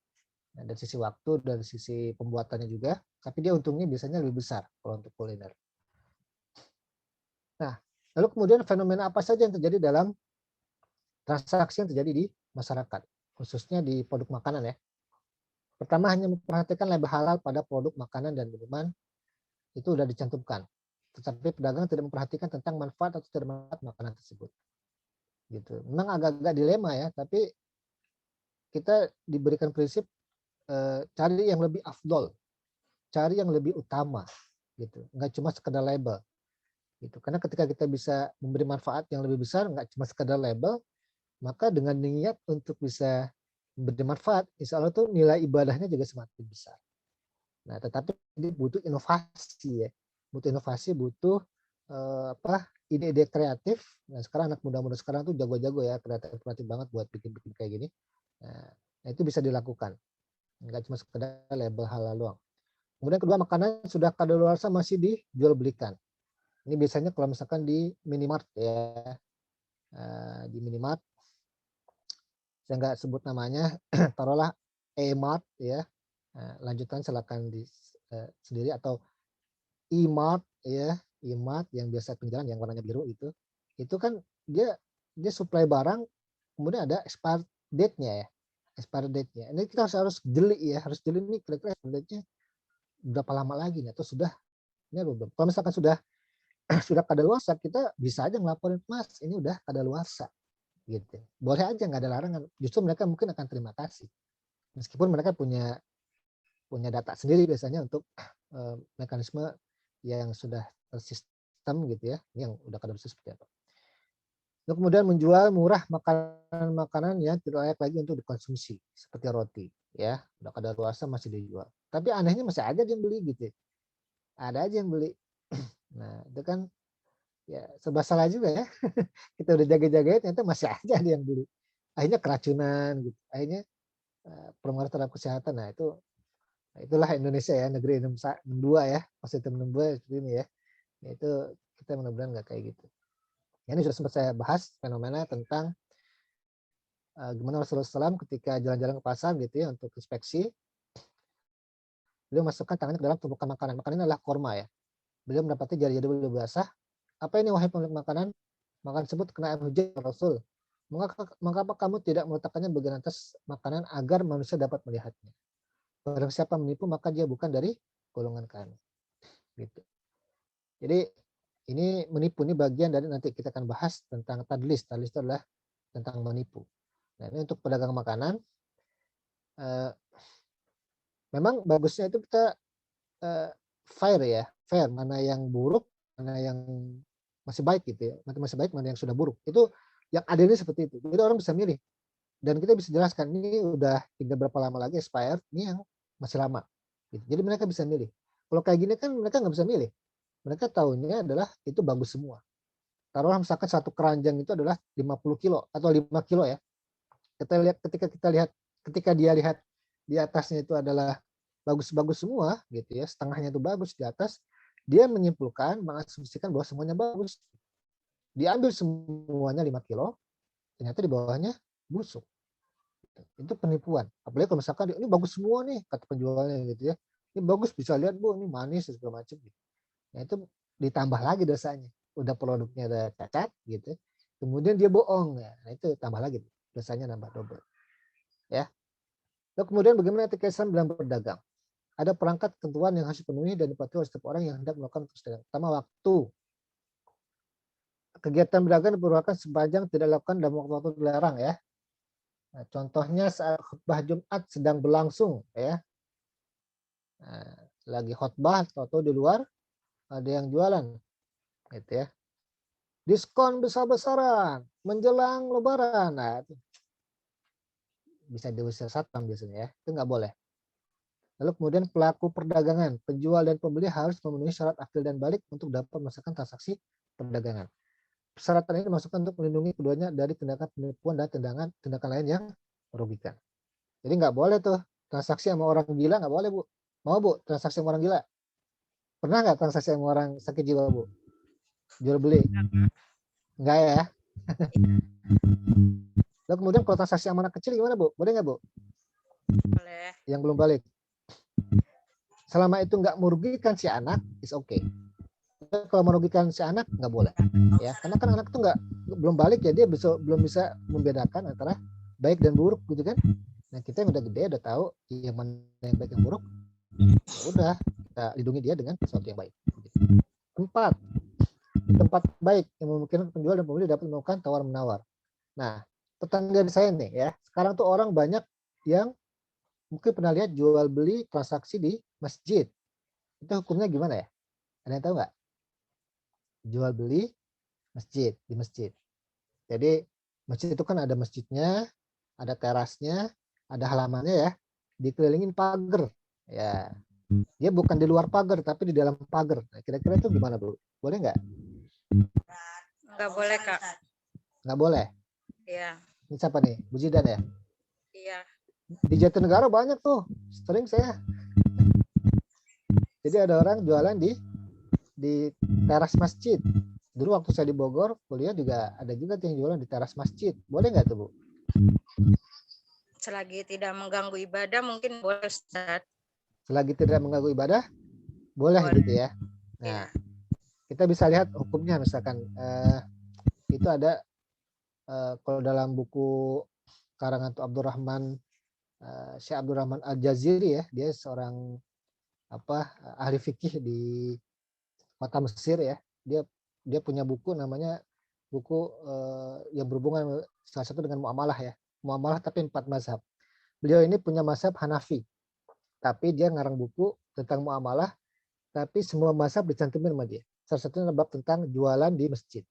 Nah, dari sisi waktu, dari sisi pembuatannya juga, tapi dia untungnya biasanya lebih besar kalau untuk kuliner. Nah, lalu kemudian fenomena apa saja yang terjadi dalam transaksi yang terjadi di masyarakat, khususnya di produk makanan ya. Pertama, hanya memperhatikan label halal pada produk makanan dan minuman, itu sudah dicantumkan. tetapi pedagang tidak memperhatikan tentang manfaat atau tidak manfaat makanan tersebut. Gitu. Memang agak-agak dilema ya, tapi kita diberikan prinsip cari yang lebih afdol, cari yang lebih utama, gitu. Nggak cuma sekedar label, gitu. Karena ketika kita bisa memberi manfaat yang lebih besar, nggak cuma sekedar label, maka dengan niat untuk bisa memberi manfaat, insya Allah tuh nilai ibadahnya juga semakin besar. Nah, tetapi ini butuh inovasi ya, butuh inovasi, butuh ide-ide kreatif. Nah, sekarang anak muda-muda sekarang tuh jago-jago ya, kreatif banget buat bikin-bikin kayak gini. Nah, itu bisa dilakukan, nggak cuma sekedar label halal doang. Kemudian kedua, makanan sudah kadaluarsa masih dijual belikan. Ini biasanya kalau misalkan di minimart ya, di minimart, saya nggak sebut namanya, taruhlah E-Mart ya, lanjutan silakan di sendiri, atau E-Mart ya, E-Mart yang biasa penjualan yang warnanya biru itu kan dia supply barang, kemudian ada expired date-nya ya, expired date-nya. Ini kita harus jeli ya, harus jeli nih kira-kira expired date-nya berapa lama lagi nih, atau sudah ini belum. Kalau misalkan sudah kadaluarsa, kita bisa aja ngelaporin, Mas ini udah kadaluarsa gitu. Boleh aja, nggak ada larangan. Justru mereka mungkin akan terima kasih. Meskipun mereka punya data sendiri biasanya untuk mekanisme yang sudah tersistem gitu ya, yang udah kadaluarsa seperti apa. Lalu kemudian menjual murah makanan-makanan yang tidak layak lagi untuk dikonsumsi, seperti roti ya, udah kadaluarsa masih dijual. Tapi anehnya masih ada yang beli gitu. Ada aja yang beli. Nah, itu kan ya serba salah juga ya. Kita udah jaga-jagain, ternyata masih aja ada yang beli. Akhirnya keracunan gitu. Akhirnya pengaruh terhadap kesehatan. Nah, itulah Indonesia ya, negeri 62 ya, positif 62 seperti ini ya. Itu kita mudah-mudahan nggak kayak gitu. Ini sudah sempat saya bahas fenomena tentang gimana Rasulullah SAW ketika jalan-jalan ke pasar gitu ya untuk inspeksi. Beliau masukkan tangannya ke dalam tumpukan makanan. Makanan ini adalah korma ya. Beliau mendapati jari-jari beliau basah. Apa ini wahai pemilik makanan? Makanan tersebut kena air hujan Rasul. Mengapa kamu tidak meletakkannya bagian atas makanan agar manusia dapat melihatnya? Barang siapa menipu maka dia bukan dari golongan kami. Gitu. Jadi ini menipu, ini bagian dari nanti kita akan bahas tentang tadlis. Tadlis itu adalah tentang menipu. Nah, ini untuk pedagang makanan. Memang bagusnya itu kita fair ya, fair, mana yang buruk, mana yang masih baik gitu ya, masih baik, mana yang sudah buruk. Itu yang adilnya seperti itu. Jadi orang bisa milih. Dan kita bisa jelaskan ini udah tinggal berapa lama lagi expired, ini yang masih lama. Gitu. Jadi mereka bisa milih. Kalau kayak gini kan mereka nggak bisa milih. Mereka tahunya adalah itu bagus semua. Taruhlah misalkan satu keranjang itu adalah 50 kilo atau 5 kilo ya. Ketika dia lihat di atasnya itu adalah bagus-bagus semua gitu ya, setengahnya itu bagus di atas, dia menyimpulkan, mengasumsikan bahwa semuanya bagus. Diambil semuanya 5 kilo, ternyata di bawahnya busuk. Itu penipuan. Apalagi kalau misalkan ini bagus semua nih, kata penjualnya gitu ya. Ini bagus, bisa lihat Bu, ini manis segala macam gitu. Nah, itu ditambah lagi dosanya. Udah produknya udah cacat gitu. Kemudian dia bohong ya. Nah, itu tambah lagi dosanya, nambah double. Ya. Lalu kemudian bagaimana etika Islam dalam berdagang? Ada perangkat ketentuan yang harus dipenuhi dan dipatuhi oleh setiap orang yang hendak melakukan perdagangan. Pertama, waktu. Kegiatan berdagang diperbolehkan sepanjang tidak dilakukan dalam waktu dilarang ya. Nah, contohnya saat khutbah Jumat sedang berlangsung ya. Nah, lagi khutbah atau di luar ada yang jualan gitu ya. Diskon besar-besaran menjelang Lebaran. Nah, itu bisa diusir satpam biasanya ya. Itu nggak boleh. Lalu kemudian pelaku perdagangan, penjual dan pembeli harus memenuhi syarat akil dan balik untuk dapat melaksanakan transaksi perdagangan. Persyaratan ini dimasukkan untuk melindungi keduanya dari tindakan penipuan dan tindakan lain yang merugikan. Jadi nggak boleh tuh transaksi sama orang gila, nggak boleh Bu. Mau Bu transaksi sama orang gila? Pernah nggak transaksi sama orang sakit jiwa Bu? Jual beli? Enggak ya? Lalu kemudian kalau transaksi sama anak kecil gimana Bu? Boleh nggak Bu? Boleh. Yang belum balik. Selama itu nggak merugikan si anak, is okay. Kalau merugikan si anak nggak boleh, ya. Karena kan anak itu belum balik ya, dia belum bisa membedakan antara baik dan buruk, gitu kan? Nah kita yang udah gede udah tahu yang mana yang baik yang buruk, ya udah kita lindungi dia dengan sesuatu yang baik. Gitu. tempat. Di tempat baik yang memungkinkan penjual dan pembeli dapat melakukan tawar-menawar. Nah, tetangga saya nih ya, sekarang tuh orang banyak yang mungkin pernah lihat jual beli transaksi di masjid. Itu hukumnya gimana ya? Ada yang tahu nggak? Jual beli masjid di masjid. Jadi masjid itu kan ada masjidnya, ada terasnya, ada halamannya ya, dikelilingin pagar. Ya, dia bukan di luar pagar tapi di dalam pagar. Nah, kira-kira itu gimana, Bu? Boleh nggak? Nggak boleh, Kak. Nggak boleh. Iya, Ini siapa nih? Bu Zidan ya? iya. Di Jatinegara banyak tuh. Sering saya. Jadi ada orang jualan di teras masjid. Dulu waktu saya di Bogor kuliah juga ada juga yang jualan di teras masjid. Boleh nggak tuh, Bu? Selagi tidak mengganggu ibadah mungkin boleh, Ustaz. Selagi tidak mengganggu ibadah, boleh Boleh. gitu ya. Nah, kita bisa lihat hukumnya misalkan itu ada kalau dalam buku karangan Abdurrahman Syekh Abdurrahman Al-Jaziri ya, dia seorang ahli fikih di kota Mesir ya. Dia punya buku namanya buku yang berhubungan salah satu dengan muamalah ya. Muamalah tapi 4 mazhab. Beliau ini punya mazhab Hanafi. Tapi dia ngarang buku tentang muamalah tapi semua mazhab dicantumin sama dia. Salah satunya bab tentang jualan di masjid.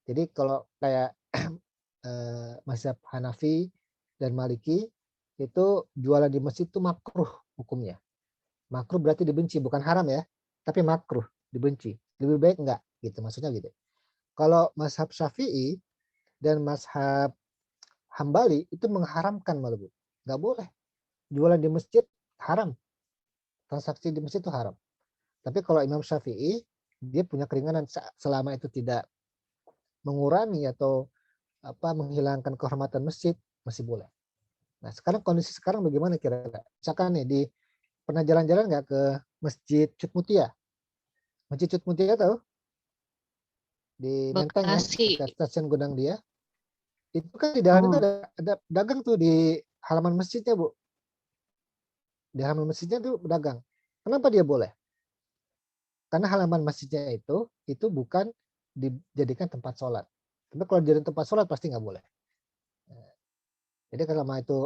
Jadi kalau kayak mazhab Hanafi dan Maliki itu jualan di masjid itu makruh hukumnya. Makruh berarti dibenci, bukan haram ya, tapi makruh, dibenci. Lebih baik enggak, gitu maksudnya gitu. Kalau mazhab Syafi'i dan mazhab Hambali itu mengharamkan malah, Bu. Enggak boleh. Jualan di masjid haram. Transaksi di masjid itu haram. Tapi kalau Imam Syafi'i, dia punya keringanan selama itu tidak mengurangi atau menghilangkan kehormatan masjid, masih boleh. Nah, sekarang kondisi sekarang bagaimana kira-kira? Misalkan nih pernah jalan-jalan nggak ke Masjid Cut Mutia? Masjid Cut Mutia tahu? Di Menteng ya, Bekasi. dekat stasiun Gondang Dia. Itu kan di dalam itu Oh, ada dagang tuh di halaman masjidnya, Bu. Di halaman masjidnya tuh pedagang. Kenapa dia boleh? Karena halaman masjidnya itu bukan dijadikan tempat sholat. Tapi kalau dijadikan tempat sholat pasti nggak boleh. Jadi kalau itu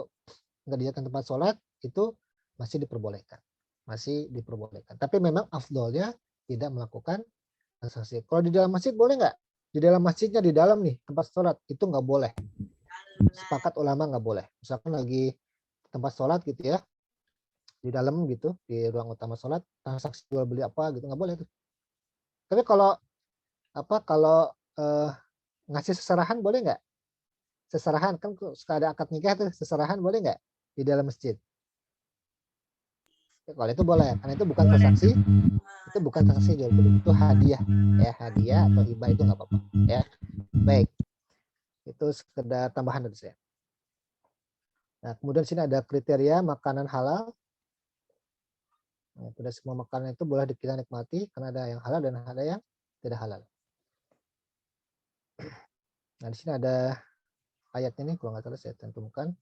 nggak dijadikan tempat sholat, itu masih diperbolehkan. Masih diperbolehkan. Tapi memang afdolnya tidak melakukan transaksi. Kalau di dalam masjid boleh nggak? Di dalam masjidnya, di dalam nih tempat sholat, itu nggak boleh. Sepakat ulama nggak boleh. Misalkan lagi tempat sholat gitu ya, di dalam gitu, di ruang utama sholat, transaksi jual beli apa gitu nggak boleh tuh. Tapi kalau kalau ngasih seserahan boleh nggak? Seserahan kan suka ada akad nikah tuh, seserahan boleh nggak di dalam masjid? Ya, kalau itu boleh, karena itu bukan transaksi, itu bukan transaksi jual beli, itu hadiah ya, hadiah atau hibah itu nggak apa-apa ya. Baik, itu sekedar tambahan dari saya. Nah, kemudian sini ada kriteria makanan halal. Nah, tidak semua makanan itu boleh kita nikmati karena ada yang halal dan ada yang tidak halal. Nah, di sini ada ayatnya nih, kalau nggak salah saya tentukan.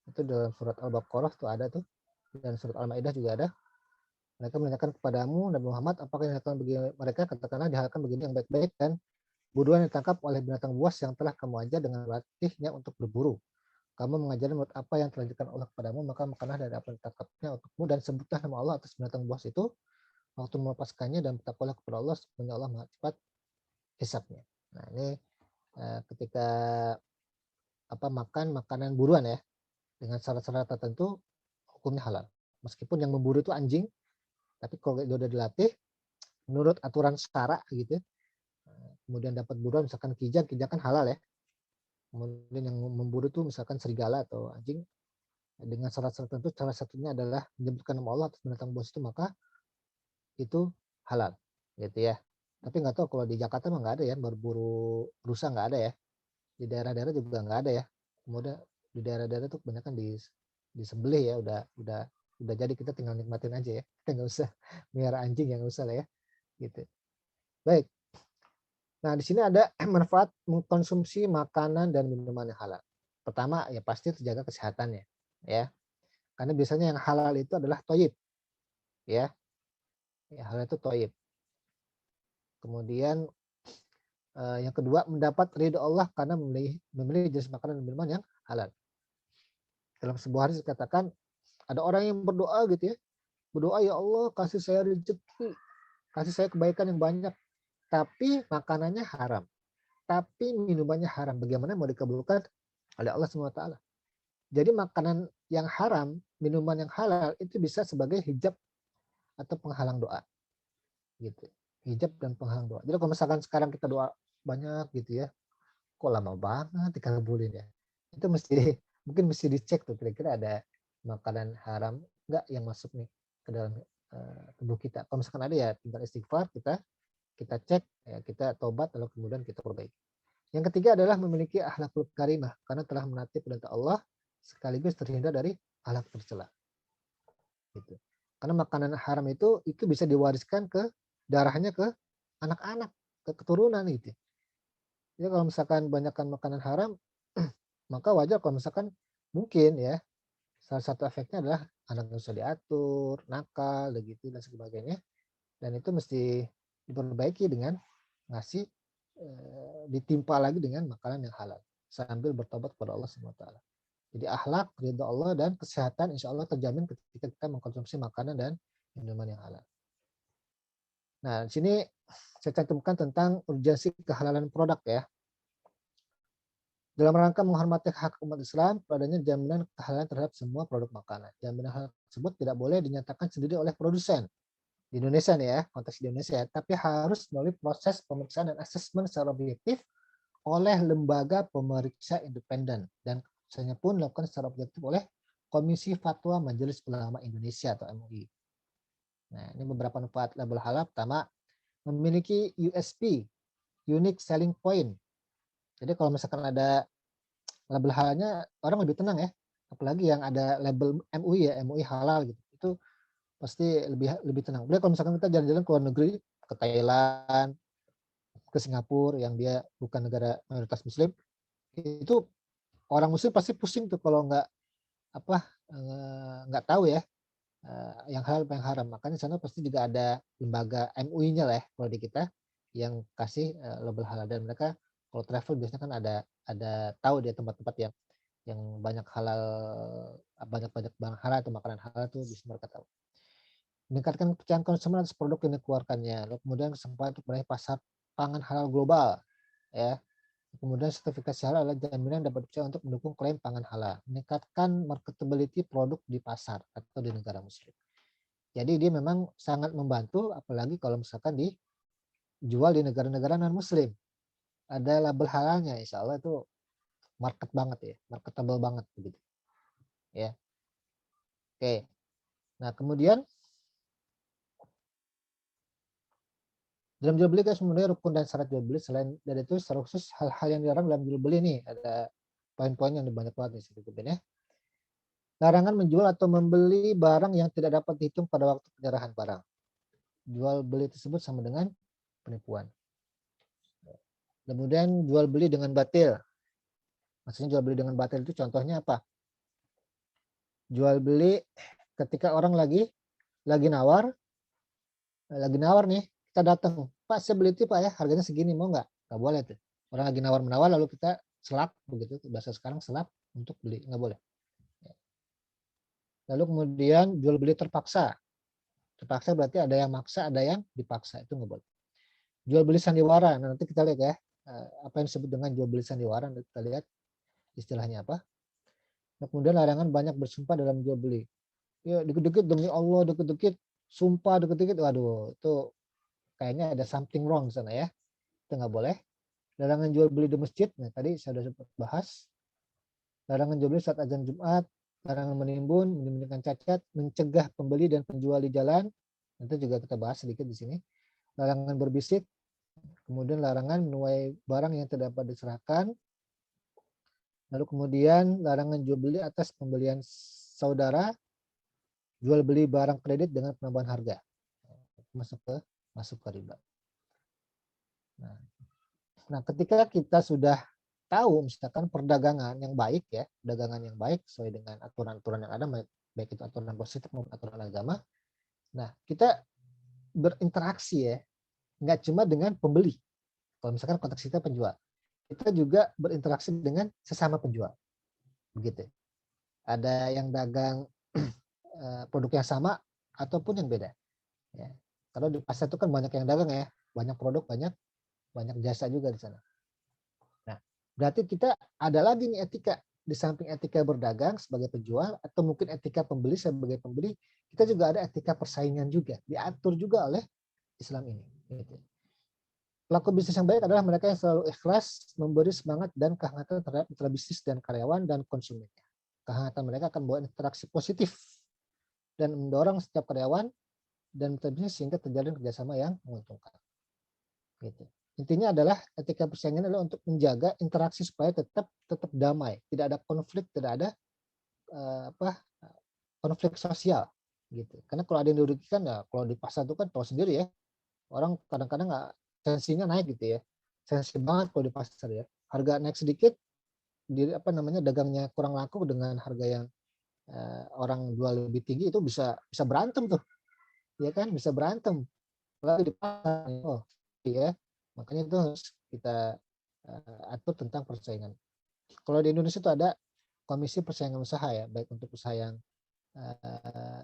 Itu dalam surat Al-Baqarah tuh ada tuh, dan surat Al-Maidah juga ada. Mereka menanyakan kepadamu Nabi Muhammad, apakah yang dilakukan bagi mereka? Katakanlah dihalalkan begini yang baik-baik dan buruan ditangkap oleh binatang buas yang telah kamu ajar dengan melatihnya untuk berburu. Kamu mengajarkan menurut apa yang telah dilakukan Allah kepadamu, maka makanlah dari apa yang ditangkapnya untukmu dan sebutlah nama Allah atas binatang buas itu waktu melepaskannya dan bertakwalah kepada Allah sebenarnya Allah maha cepat hisabnya. Nah, ini ketika makan makanan buruan ya dengan syarat-syarat tertentu hukumnya halal. Meskipun yang memburu itu anjing, tapi kalau dia udah dilatih menurut aturan syara gitu, kemudian dapat buruan misalkan kijang kan halal ya. Kemudian yang memburu itu misalkan serigala atau anjing dengan syarat-syarat tertentu, salah satunya adalah menyebutkan nama Allah atas binatang buas itu, maka itu halal gitu ya. Tapi nggak tahu kalau di Jakarta mah nggak ada ya, berburu rusa nggak ada ya. Di daerah-daerah juga nggak ada ya. Kemudian di daerah-daerah tuh kebanyakan disembelih ya, udah jadi, kita tinggal nikmatin aja ya. Kita nggak usah melihara anjing, yang usah lah ya gitu. Baik. Nah, di sini ada manfaat mengkonsumsi makanan dan minuman yang halal. Pertama, ya pasti terjaga kesehatannya ya. Karena biasanya yang halal itu adalah thayyib ya. Ya, halal itu thayyib. Kemudian yang kedua, mendapat ridho Allah karena memilih jenis makanan dan minuman yang halal. Dalam sebuah hadis dikatakan ada orang yang berdoa gitu ya, berdoa, ya Allah kasih saya rezeki, kasih saya kebaikan yang banyak, tapi makanannya haram, tapi minumannya haram. Bagaimana mau dikabulkan oleh Allah SWT? Jadi makanan yang haram, minuman yang halal itu bisa sebagai hijab atau penghalang doa, gitu. Hijab dan penghalang doa. Jadi kalau misalkan sekarang kita doa banyak gitu ya, kok lama banget dikabulin ya. Itu mungkin mesti dicek tuh kira-kira ada makanan haram nggak yang masuk nih ke dalam tubuh kita. Kalau misalkan ada ya tinggal istighfar, kita cek, ya, kita tobat lalu kemudian kita perbaiki. Yang ketiga adalah memiliki akhlakul karimah karena telah menaati perintah Allah sekaligus terhindar dari akhlak tercela. Gitu. Karena makanan haram itu bisa diwariskan ke darahnya ke anak-anak, ke keturunan gitu. Jadi kalau misalkan banyakkan makanan haram, maka wajar kalau misalkan mungkin ya salah satu efeknya adalah anak nggak bisa diatur, nakal, begitu dan sebagainya. Dan itu mesti diperbaiki dengan ngasih ditimpa lagi dengan makanan yang halal sambil bertobat kepada Allah SWT. Jadi akhlak, ridha Allah dan kesehatan insya Allah terjamin ketika kita mengkonsumsi makanan dan minuman yang halal. Nah, di sini saya cantumkan tentang urgensi kehalalan produk ya. Dalam rangka menghormati hak umat Islam, adanya jaminan kehalalan terhadap semua produk makanan. Jaminan hal tersebut tidak boleh dinyatakan sendiri oleh produsen di Indonesia nih ya, konteks di Indonesia, tapi harus melalui proses pemeriksaan dan asesmen secara objektif oleh lembaga pemeriksa independen dan keputusannya pun dilakukan secara objektif oleh Komisi Fatwa Majelis Ulama Indonesia atau MUI. Nah, ini beberapa manfaat label halal. Pertama, memiliki USP, unique selling point. Jadi kalau misalkan ada label halalnya, orang lebih tenang ya. Apalagi yang ada label MUI ya, MUI halal gitu. Itu pasti lebih tenang. Boleh kalau misalkan kita jalan-jalan ke luar negeri, ke Thailand, ke Singapura yang dia bukan negara mayoritas Muslim, itu orang Muslim pasti pusing tuh kalau nggak tahu ya yang halal yang haram. Makanya di sana pasti juga ada lembaga MUI-nya lah ya, kalau di kita yang kasih label halal, dan mereka kalau travel biasanya kan ada tahu dia tempat-tempat yang banyak halal, banyak barang halal atau makanan halal tuh bisa mereka tahu. Meningkatkan kepercayaan konsumen atas produk yang dikeluarkannya, lalu kemudian kesempatan untuk meraih pasar pangan halal global ya. Kemudian sertifikasi halal adalah jaminan dapat dipercaya untuk mendukung klaim pangan halal, meningkatkan marketability produk di pasar atau di negara muslim. Jadi dia memang sangat membantu, apalagi kalau misalkan dijual di negara-negara non muslim. Ada label halalnya, insya Allah itu market banget ya, marketable banget begitu. Ya. Oke. Nah, kemudian dalam jual beli guys, memenuhi rukun dan syarat jual beli. Selain dari itu, secara khusus hal-hal yang dilarang dalam jual beli nih, ada poin-poin yang banyak banget nih, ya. Larangan menjual atau membeli barang yang tidak dapat dihitung pada waktu penyerahan barang. Jual beli tersebut sama dengan penipuan. Kemudian jual beli dengan batil. Maksudnya jual beli dengan batil itu contohnya apa? Jual beli ketika orang lagi nawar nih, kita datang, Pak saya beli itu Pak ya, harganya segini, mau nggak? Nggak boleh tuh. Orang lagi nawar-menawar lalu kita selap begitu, bahasa sekarang selap untuk beli, nggak boleh. Lalu kemudian jual beli terpaksa. Terpaksa berarti ada yang maksa, ada yang dipaksa, itu nggak boleh. Jual beli sandiwara, nah, nanti kita lihat ya apa yang disebut dengan jual beli sandiwara, nanti kita lihat istilahnya apa. Nah, kemudian larangan banyak bersumpah dalam jual beli. Ya dikit-dikit demi Allah, dikit-dikit sumpah, dikit-dikit, waduh itu kayaknya ada something wrong di sana ya, itu nggak boleh. Larangan jual beli di masjid, nah tadi saya sudah sempat bahas. Larangan jual beli saat azan Jumat, larangan menimbun, menyembunyikan cacat, mencegah pembeli dan penjual di jalan, nanti juga kita bahas sedikit di sini. Larangan berbisik, kemudian larangan menuai barang yang tidak dapat diserahkan, lalu kemudian larangan jual beli atas pembelian saudara, jual beli barang kredit dengan penambahan harga, masuk ke riba. Nah, ketika kita sudah tahu misalkan perdagangan yang baik ya, perdagangan yang baik sesuai dengan aturan-aturan yang ada, baik itu aturan positif maupun aturan agama. Nah, kita berinteraksi ya nggak cuma dengan pembeli. Kalau misalkan konteks kita penjual, kita juga berinteraksi dengan sesama penjual. Begitu. Ada yang dagang produk yang sama ataupun yang beda. Ya. Kalau di pasar itu kan banyak yang dagang ya, banyak produk, banyak jasa juga di sana. Nah, berarti kita ada lagi nih etika. Di samping etika berdagang sebagai penjual atau mungkin etika pembeli sebagai pembeli, kita juga ada etika persaingan juga, diatur juga oleh Islam ini. Gitu. Pelaku bisnis yang baik adalah mereka yang selalu ikhlas memberi semangat dan kehangatan terhadap mitra bisnis dan karyawan dan konsumennya. Kehangatan mereka akan membawa interaksi positif dan mendorong setiap karyawan dan mitra bisnis sehingga terjalin kerjasama yang menguntungkan. Gitu. Intinya adalah etika persaingan adalah untuk menjaga interaksi supaya tetap damai, tidak ada konflik, tidak ada konflik sosial gitu. Karena kalau ada yang dirugikan ya, kalau di pasar itu kan tahu sendiri ya, orang kadang-kadang nggak tensinya naik gitu ya, sensi banget kalau di pasar ya. Harga naik sedikit, dagangnya kurang laku dengan harga yang orang jual lebih tinggi itu bisa berantem tuh, ya kan, bisa berantem. Lagi di pasar, oh iya. Makanya itu harus kita atur tentang persaingan. Kalau di Indonesia itu ada komisi persaingan usaha ya, baik untuk usaha yang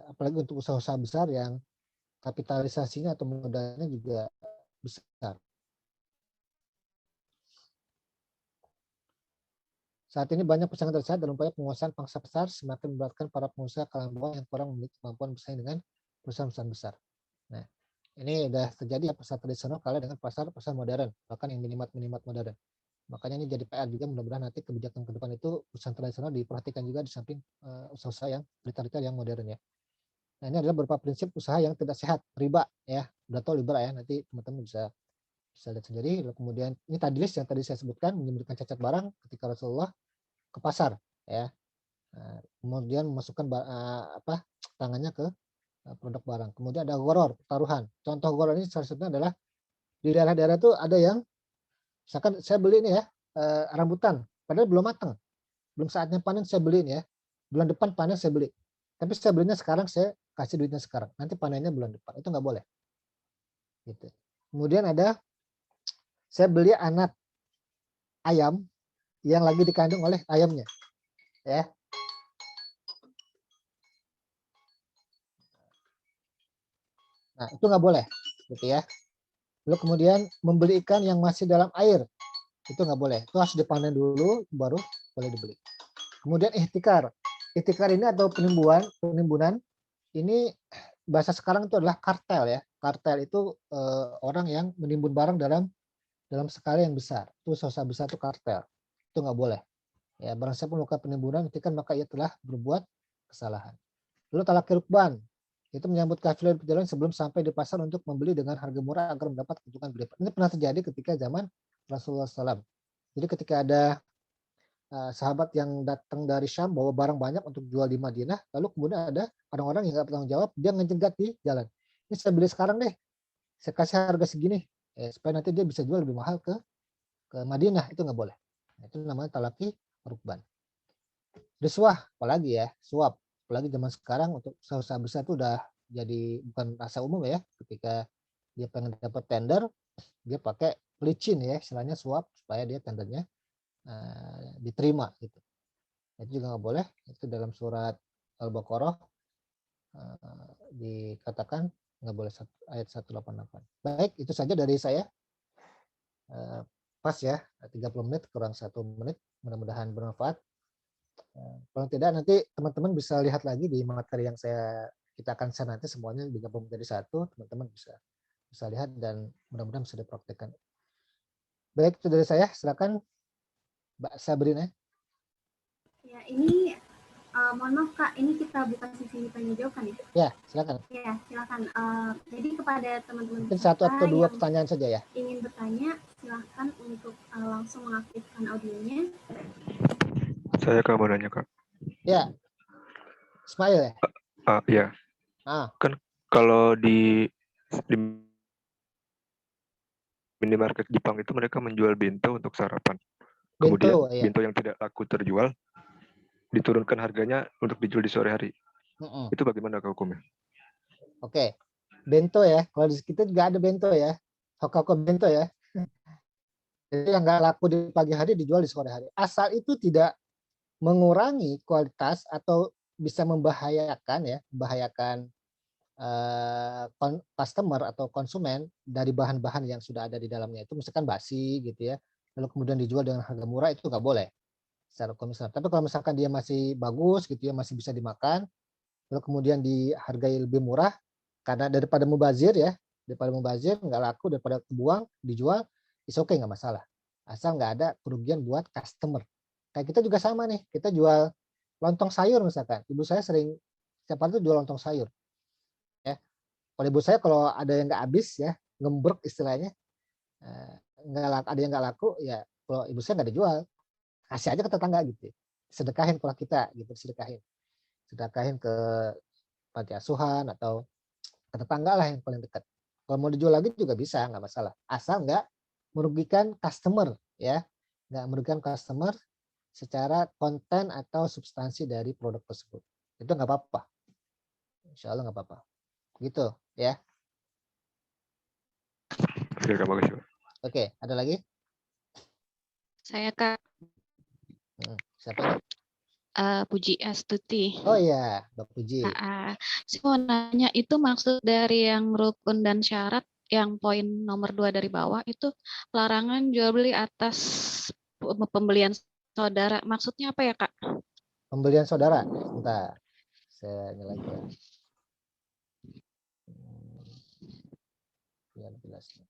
apalagi untuk usaha-usaha besar yang kapitalisasinya atau modalnya juga besar. Saat ini banyak persaingan tersehat dalam upaya penguasaan pangsa pasar semakin memberatkan para pengusaha kalangan bawah yang kurang memiliki kemampuan bersaing dengan perusahaan-perusahaan besar. Nah, ini sudah terjadi ya, pasar tradisional kalah dengan pasar modern, bahkan yang minimat modern. Makanya ini jadi PR juga, mudah-mudahan nanti kebijakan ke depan itu perusahaan tradisional diperhatikan juga di samping usaha-usaha yang retail yang modern ya. Nah, ini adalah beberapa prinsip usaha yang tidak sehat, riba ya. Udah tahu riba ya, nanti teman-teman bisa lihat sendiri. Lalu kemudian ini tadi list yang tadi saya sebutkan, menyembunyikan cacat barang ketika Rasulullah ke pasar ya. Nah, kemudian memasukkan tangannya ke produk barang. Kemudian ada goror, taruhan. Contoh goror ini salah satunya adalah di daerah-daerah itu ada yang misalkan saya beli ini ya rambutan, padahal belum matang, belum saatnya panen saya beli ini ya. Bulan depan panen saya beli. Tapi saya belinya sekarang, saya kasih duitnya sekarang. Nanti panennya bulan depan. Itu nggak boleh. Gitu. Kemudian ada saya beli anak ayam yang lagi dikandung oleh ayamnya. Ya. Nah, itu nggak boleh. Gitu ya. Lalu kemudian membeli ikan yang masih dalam air. Itu nggak boleh. Itu harus dipanen dulu, baru boleh dibeli. Kemudian ihtikar. Ihtikar ini atau penimbunan, ini bahasa sekarang itu adalah kartel ya. Kartel itu orang yang menimbun barang dalam skala yang besar. Itu usaha besar itu kartel. Itu nggak boleh. Ya, barang siapa melakukan penimbunan, ihtikar, maka ia telah berbuat kesalahan. Lalu talaki rukban. Itu menyambut kafilah perjalanan sebelum sampai di pasar untuk membeli dengan harga murah agar mendapat keuntungan berlipat. Ini pernah terjadi ketika zaman Rasulullah SAW. Jadi ketika ada sahabat yang datang dari Syam bawa barang banyak untuk jual di Madinah, lalu kemudian ada orang-orang yang nggak bertanggung jawab, dia ngejegat di jalan. Ini saya beli sekarang deh, saya kasih harga segini, supaya nanti dia bisa jual lebih mahal ke Madinah. Itu nggak boleh. Itu namanya talaki rukban. Risuah, apalagi ya, suap. Apalagi zaman sekarang untuk usaha besar itu udah jadi bukan rasa umum ya. Ketika dia pengen dapat tender, dia pakai pelicin ya, istilahnya suap supaya dia tendernya diterima gitu. Itu juga nggak boleh. Itu dalam surat Al-Baqarah dikatakan nggak boleh, ayat 188. Baik, itu saja dari saya. Pas ya, 30 menit kurang 1 menit. Mudah-mudahan bermanfaat. Kalau tidak nanti teman-teman bisa lihat lagi di materi yang kita akan share nanti, semuanya digabung menjadi satu, teman-teman bisa lihat dan mudah-mudahan bisa dipraktekkan. Baik, itu dari saya. Silakan Mbak Sabrina. Ya, ini mohon maaf Kak, ini kita bukan sesi tanya jawab kan ya? Ya, silakan. Ya, silakan. Jadi kepada teman-teman mungkin 1 atau 2 pertanyaan saja ya. Ingin bertanya, silakan untuk langsung mengaktifkan audionya. Saya Kak mau nanya Kak. Ya, Ismail ya? Iya. Kan kalau di minimarket Jepang itu mereka menjual bento untuk sarapan. Kemudian bento yang tidak laku terjual diturunkan harganya untuk dijual di sore hari. Itu bagaimana Kak hukumnya? Oke. Bento ya. Kalau di kita juga ada bento ya. Hokako bento ya. Jadi yang nggak laku di pagi hari dijual di sore hari. Asal itu tidak mengurangi kualitas atau bisa membahayakan customer atau konsumen dari bahan-bahan yang sudah ada di dalamnya. Itu misalkan basi gitu ya. Lalu kemudian dijual dengan harga murah, itu nggak boleh secara komisioner. Tapi kalau misalkan dia masih bagus gitu ya, masih bisa dimakan, lalu kemudian dihargai lebih murah karena daripada mubazir nggak laku, daripada kebuang dijual, is okay, nggak masalah, asal nggak ada kerugian buat customer. Kayak kita juga sama nih, kita jual lontong sayur misalkan, ibu saya sering setiap hari tuh jual lontong sayur ya. Kalau ibu saya kalau ada yang nggak habis ya, ngembrek istilahnya, nggak laku, ada yang nggak laku ya, kalau ibu saya nggak dijual, kasih aja ke tetangga gitu, sedekahin kalau kita gitu, sedekahin ke panti asuhan atau ke tetangga lah yang paling dekat. Kalau mau dijual lagi juga bisa, nggak masalah. Asal nggak merugikan customer ya, nggak merugikan customer secara konten atau substansi dari produk tersebut. Itu nggak apa-apa. Insya Allah nggak apa-apa. Gitu ya. Oke, Kak, makasih, Pak. Oke, ada lagi? Saya Kak Siapa nih? Puji Astuti. Oh iya, Mbak Puji. Saya mau nanya, itu maksud dari yang rukun dan syarat yang poin nomor 2 dari bawah itu larangan jual beli atas pembelian saudara. Maksudnya apa ya, Kak? Pembelian saudara. Bentar. Saya lagi ya. Biar jelas.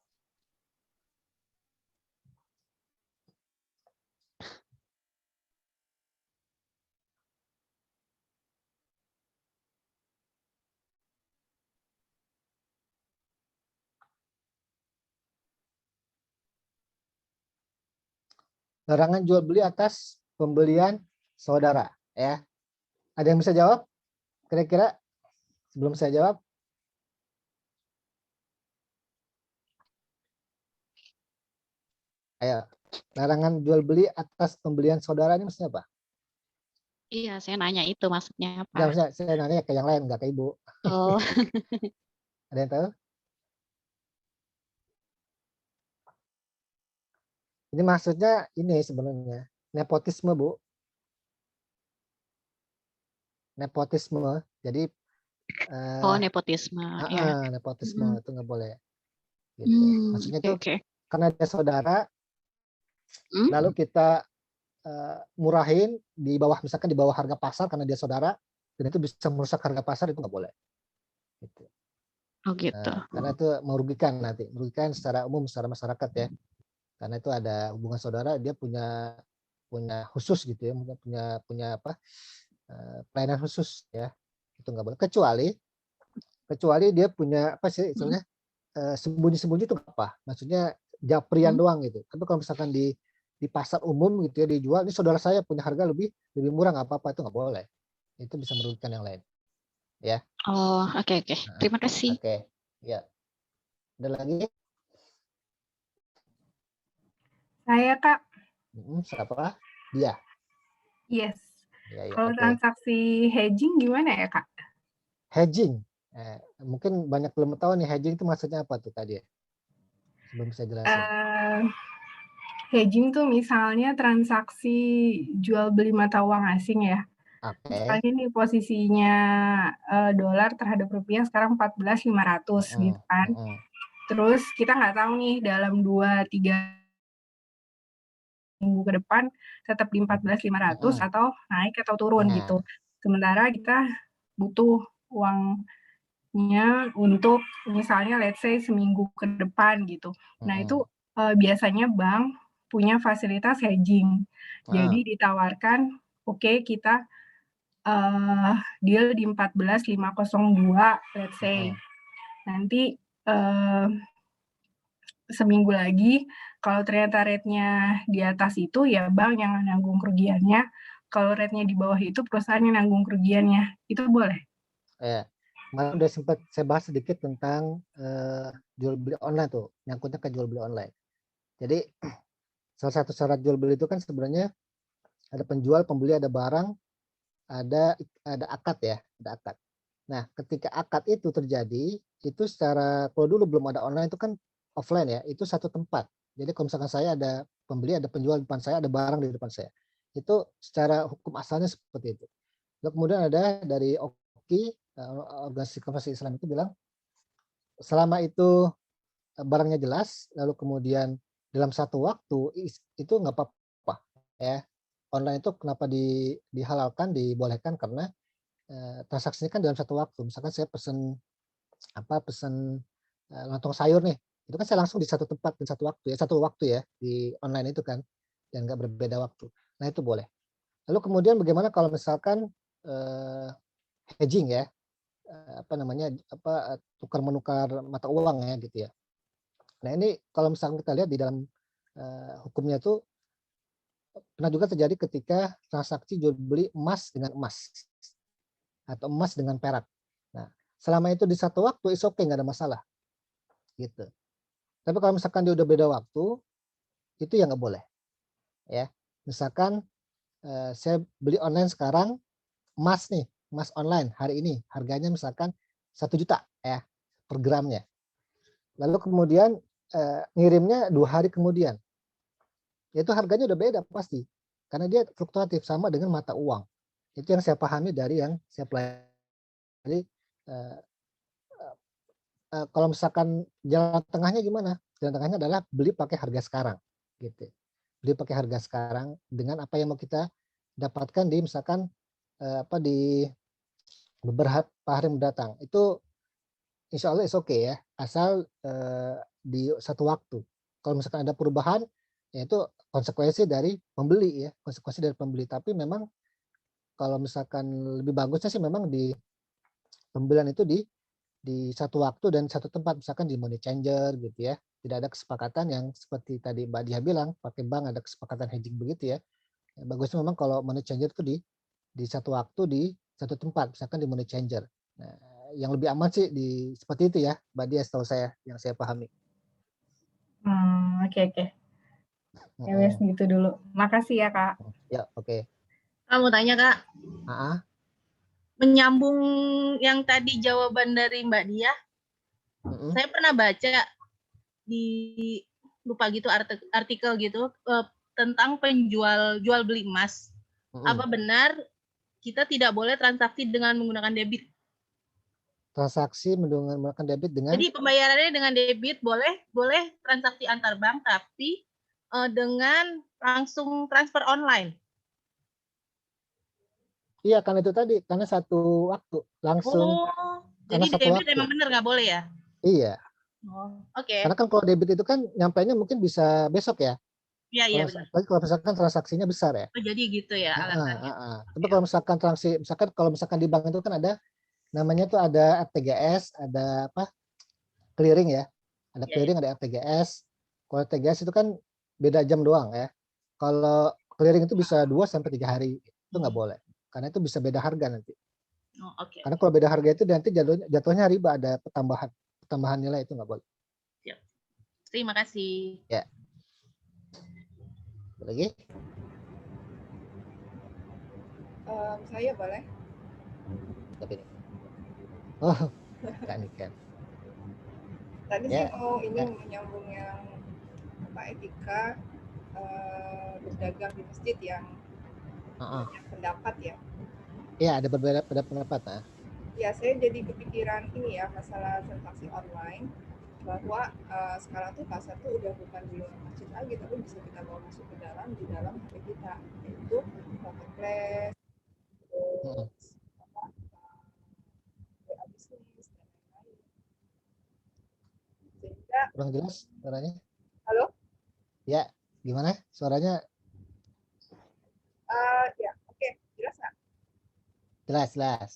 Larangan jual beli atas pembelian saudara ya. Ada yang bisa jawab? Kira-kira sebelum saya jawab? Ayo. Larangan jual beli atas pembelian saudara ini maksudnya apa? Iya, saya nanya itu maksudnya apa. Nggak, maksudnya saya nanya ke yang lain, nggak ke Ibu. Oh. Ada yang tahu? Ini maksudnya ini sebenarnya nepotisme, Bu. Nepotisme. Jadi Nepotisme. Ya. nepotisme itu nggak boleh. Gitu. Maksudnya itu karena dia saudara, lalu kita murahin di bawah, misalkan di bawah harga pasar karena dia saudara, dan itu bisa merusak harga pasar, itu nggak boleh. Gitu. Oh gitu. Karena itu merugikan secara umum, secara masyarakat ya. Karena itu ada hubungan saudara, dia punya khusus gitu ya, punya apa, pelayanan khusus ya, itu nggak boleh. Kecuali dia punya apa sih istilahnya, sembunyi-sembunyi itu apa? Maksudnya japrian doang gitu. Tapi kalau misalkan di pasar umum gitu ya dijual, ini saudara saya punya harga lebih murah, nggak apa-apa, itu nggak boleh. Itu bisa merugikan yang lain. Ya. Oh, oke. Terima kasih. Oke. Ya. Ada lagi? Saya, Kak. Siapa? Dia. Yes. Ya, kalau transaksi hedging gimana ya, Kak? Hedging. Mungkin banyak belum tahu nih, hedging itu maksudnya apa tuh tadi? Sebelum saya jelasin. Hedging tuh misalnya transaksi jual beli mata uang asing ya. Misalnya nih posisinya dolar terhadap rupiah sekarang 14.500 gitu kan. Terus kita nggak tahu nih dalam 2-3 minggu ke depan tetap di 14.500 atau naik atau turun gitu. Sementara kita butuh uangnya untuk misalnya let's say seminggu ke depan gitu. Nah itu biasanya bank punya fasilitas hedging. Jadi ditawarkan, oke, kita deal di 14.502 let's say. Nanti seminggu lagi kalau ternyata rate-nya di atas itu ya bank yang nanggung kerugiannya. Kalau rate-nya di bawah itu perusahaan yang nanggung kerugiannya. Itu boleh? Ya. Kemarin udah sempat saya bahas sedikit tentang jual beli online tuh, nyangkutnya ke jual beli online. Jadi salah satu syarat jual beli itu kan sebenarnya ada penjual, pembeli, ada barang, ada akad ya, ada akad. Nah, ketika akad itu terjadi, itu secara kalau dulu belum ada online itu kan offline ya, itu satu tempat. Jadi kalau misalkan saya ada pembeli, ada penjual di depan saya, ada barang di depan saya. Itu secara hukum asalnya seperti itu. Lalu kemudian ada dari OKI, Organisasi Konferensi Islam itu bilang, selama itu barangnya jelas, lalu kemudian dalam satu waktu itu nggak apa-apa ya. Online itu kenapa dihalalkan, dibolehkan karena transaksinya kan dalam satu waktu. Misalkan saya pesen lontong sayur nih, itu kan saya langsung di satu tempat dan satu waktu ya di online itu kan, dan nggak berbeda waktu. Nah itu boleh. Lalu kemudian bagaimana kalau misalkan hedging ya, tukar menukar mata uang ya gitu ya. Nah ini kalau misalkan kita lihat di dalam hukumnya tuh pernah juga terjadi ketika transaksi jual beli emas dengan emas atau emas dengan perak. Nah selama itu di satu waktu is okay, nggak ada masalah gitu. Tapi kalau misalkan dia udah beda waktu, itu ya nggak boleh ya. Misalkan saya beli online sekarang emas nih, emas online hari ini harganya misalkan 1 juta ya per gramnya. Lalu kemudian ngirimnya 2 hari kemudian. Itu harganya udah beda pasti. Karena dia fluktuatif sama dengan mata uang. Itu yang saya pahami dari yang saya pelajari. Kalau misalkan jalan tengahnya gimana? Jalan tengahnya adalah beli pakai harga sekarang gitu. Beli pakai harga sekarang dengan apa yang mau kita dapatkan di misalkan di beberapa hari mendatang. Itu insya Allah is okay ya, asal di satu waktu. Kalau misalkan ada perubahan, ya itu konsekuensi dari pembeli ya, konsekuensi dari pembeli. Tapi memang kalau misalkan lebih bagusnya sih memang di pembelian itu di satu waktu dan satu tempat, misalkan di money changer gitu ya. Tidak ada kesepakatan yang seperti tadi Mbak Dia bilang, pakai bank ada kesepakatan hedging begitu ya. Bagusnya memang kalau money changer itu di satu waktu di satu tempat, misalkan di money changer. Nah, yang lebih aman sih seperti itu ya, Mbak Dia, setahu saya yang saya pahami. Oke. Ya wes gitu dulu. Makasih ya Kak. Ya oke. Kamu tanya Kak. Menyambung yang tadi jawaban dari Mbak Dia, saya pernah baca di lupa gitu artikel gitu tentang jual beli emas. Apa benar kita tidak boleh transaksi dengan menggunakan debit? Transaksi menggunakan debit dengan? Jadi pembayarannya dengan debit boleh transaksi antar bank, tapi dengan langsung transfer online. Iya, karena itu tadi, karena satu waktu langsung. Jadi debit emang benar nggak boleh ya? Iya. Oke. Karena kan kalau debit itu kan nyampainya mungkin bisa besok ya. Iya benar. Kalau misalkan transaksinya besar ya. Jadi gitu ya alasannya. Tapi kalau misalkan kalau misalkan di bank itu kan ada namanya tuh ada RTGS, ada clearing ya. Ada clearing, ada RTGS. Kalau RTGS itu kan beda jam doang ya. Kalau clearing itu bisa 2-3 hari, itu nggak boleh. Karena itu bisa beda harga nanti. Karena kalau beda harga itu nanti jatuhnya riba, ada pertambahan nilai, itu nggak boleh. Siap. Terima kasih. Ya. Lagi? Saya boleh. Tapi oh, Kak Niken. Tadi sih mau menyambung yang etika berdagang di masjid yang pendapat ya. Iya, ada berbeda pendapat. Ya, saya jadi kepikiran ini ya, masalah transaksi online, bahwa sekarang tuh pasar tuh udah bukan di masjid lagi, tapi bisa kita bawa masuk ke di dalam HP kita, yaitu marketplace, terus WA bisnis dan lain-lain. Sehingga kurang jelas suaranya. Halo? Ya, gimana suaranya? Ya, oke. Jelas nggak? Jelas.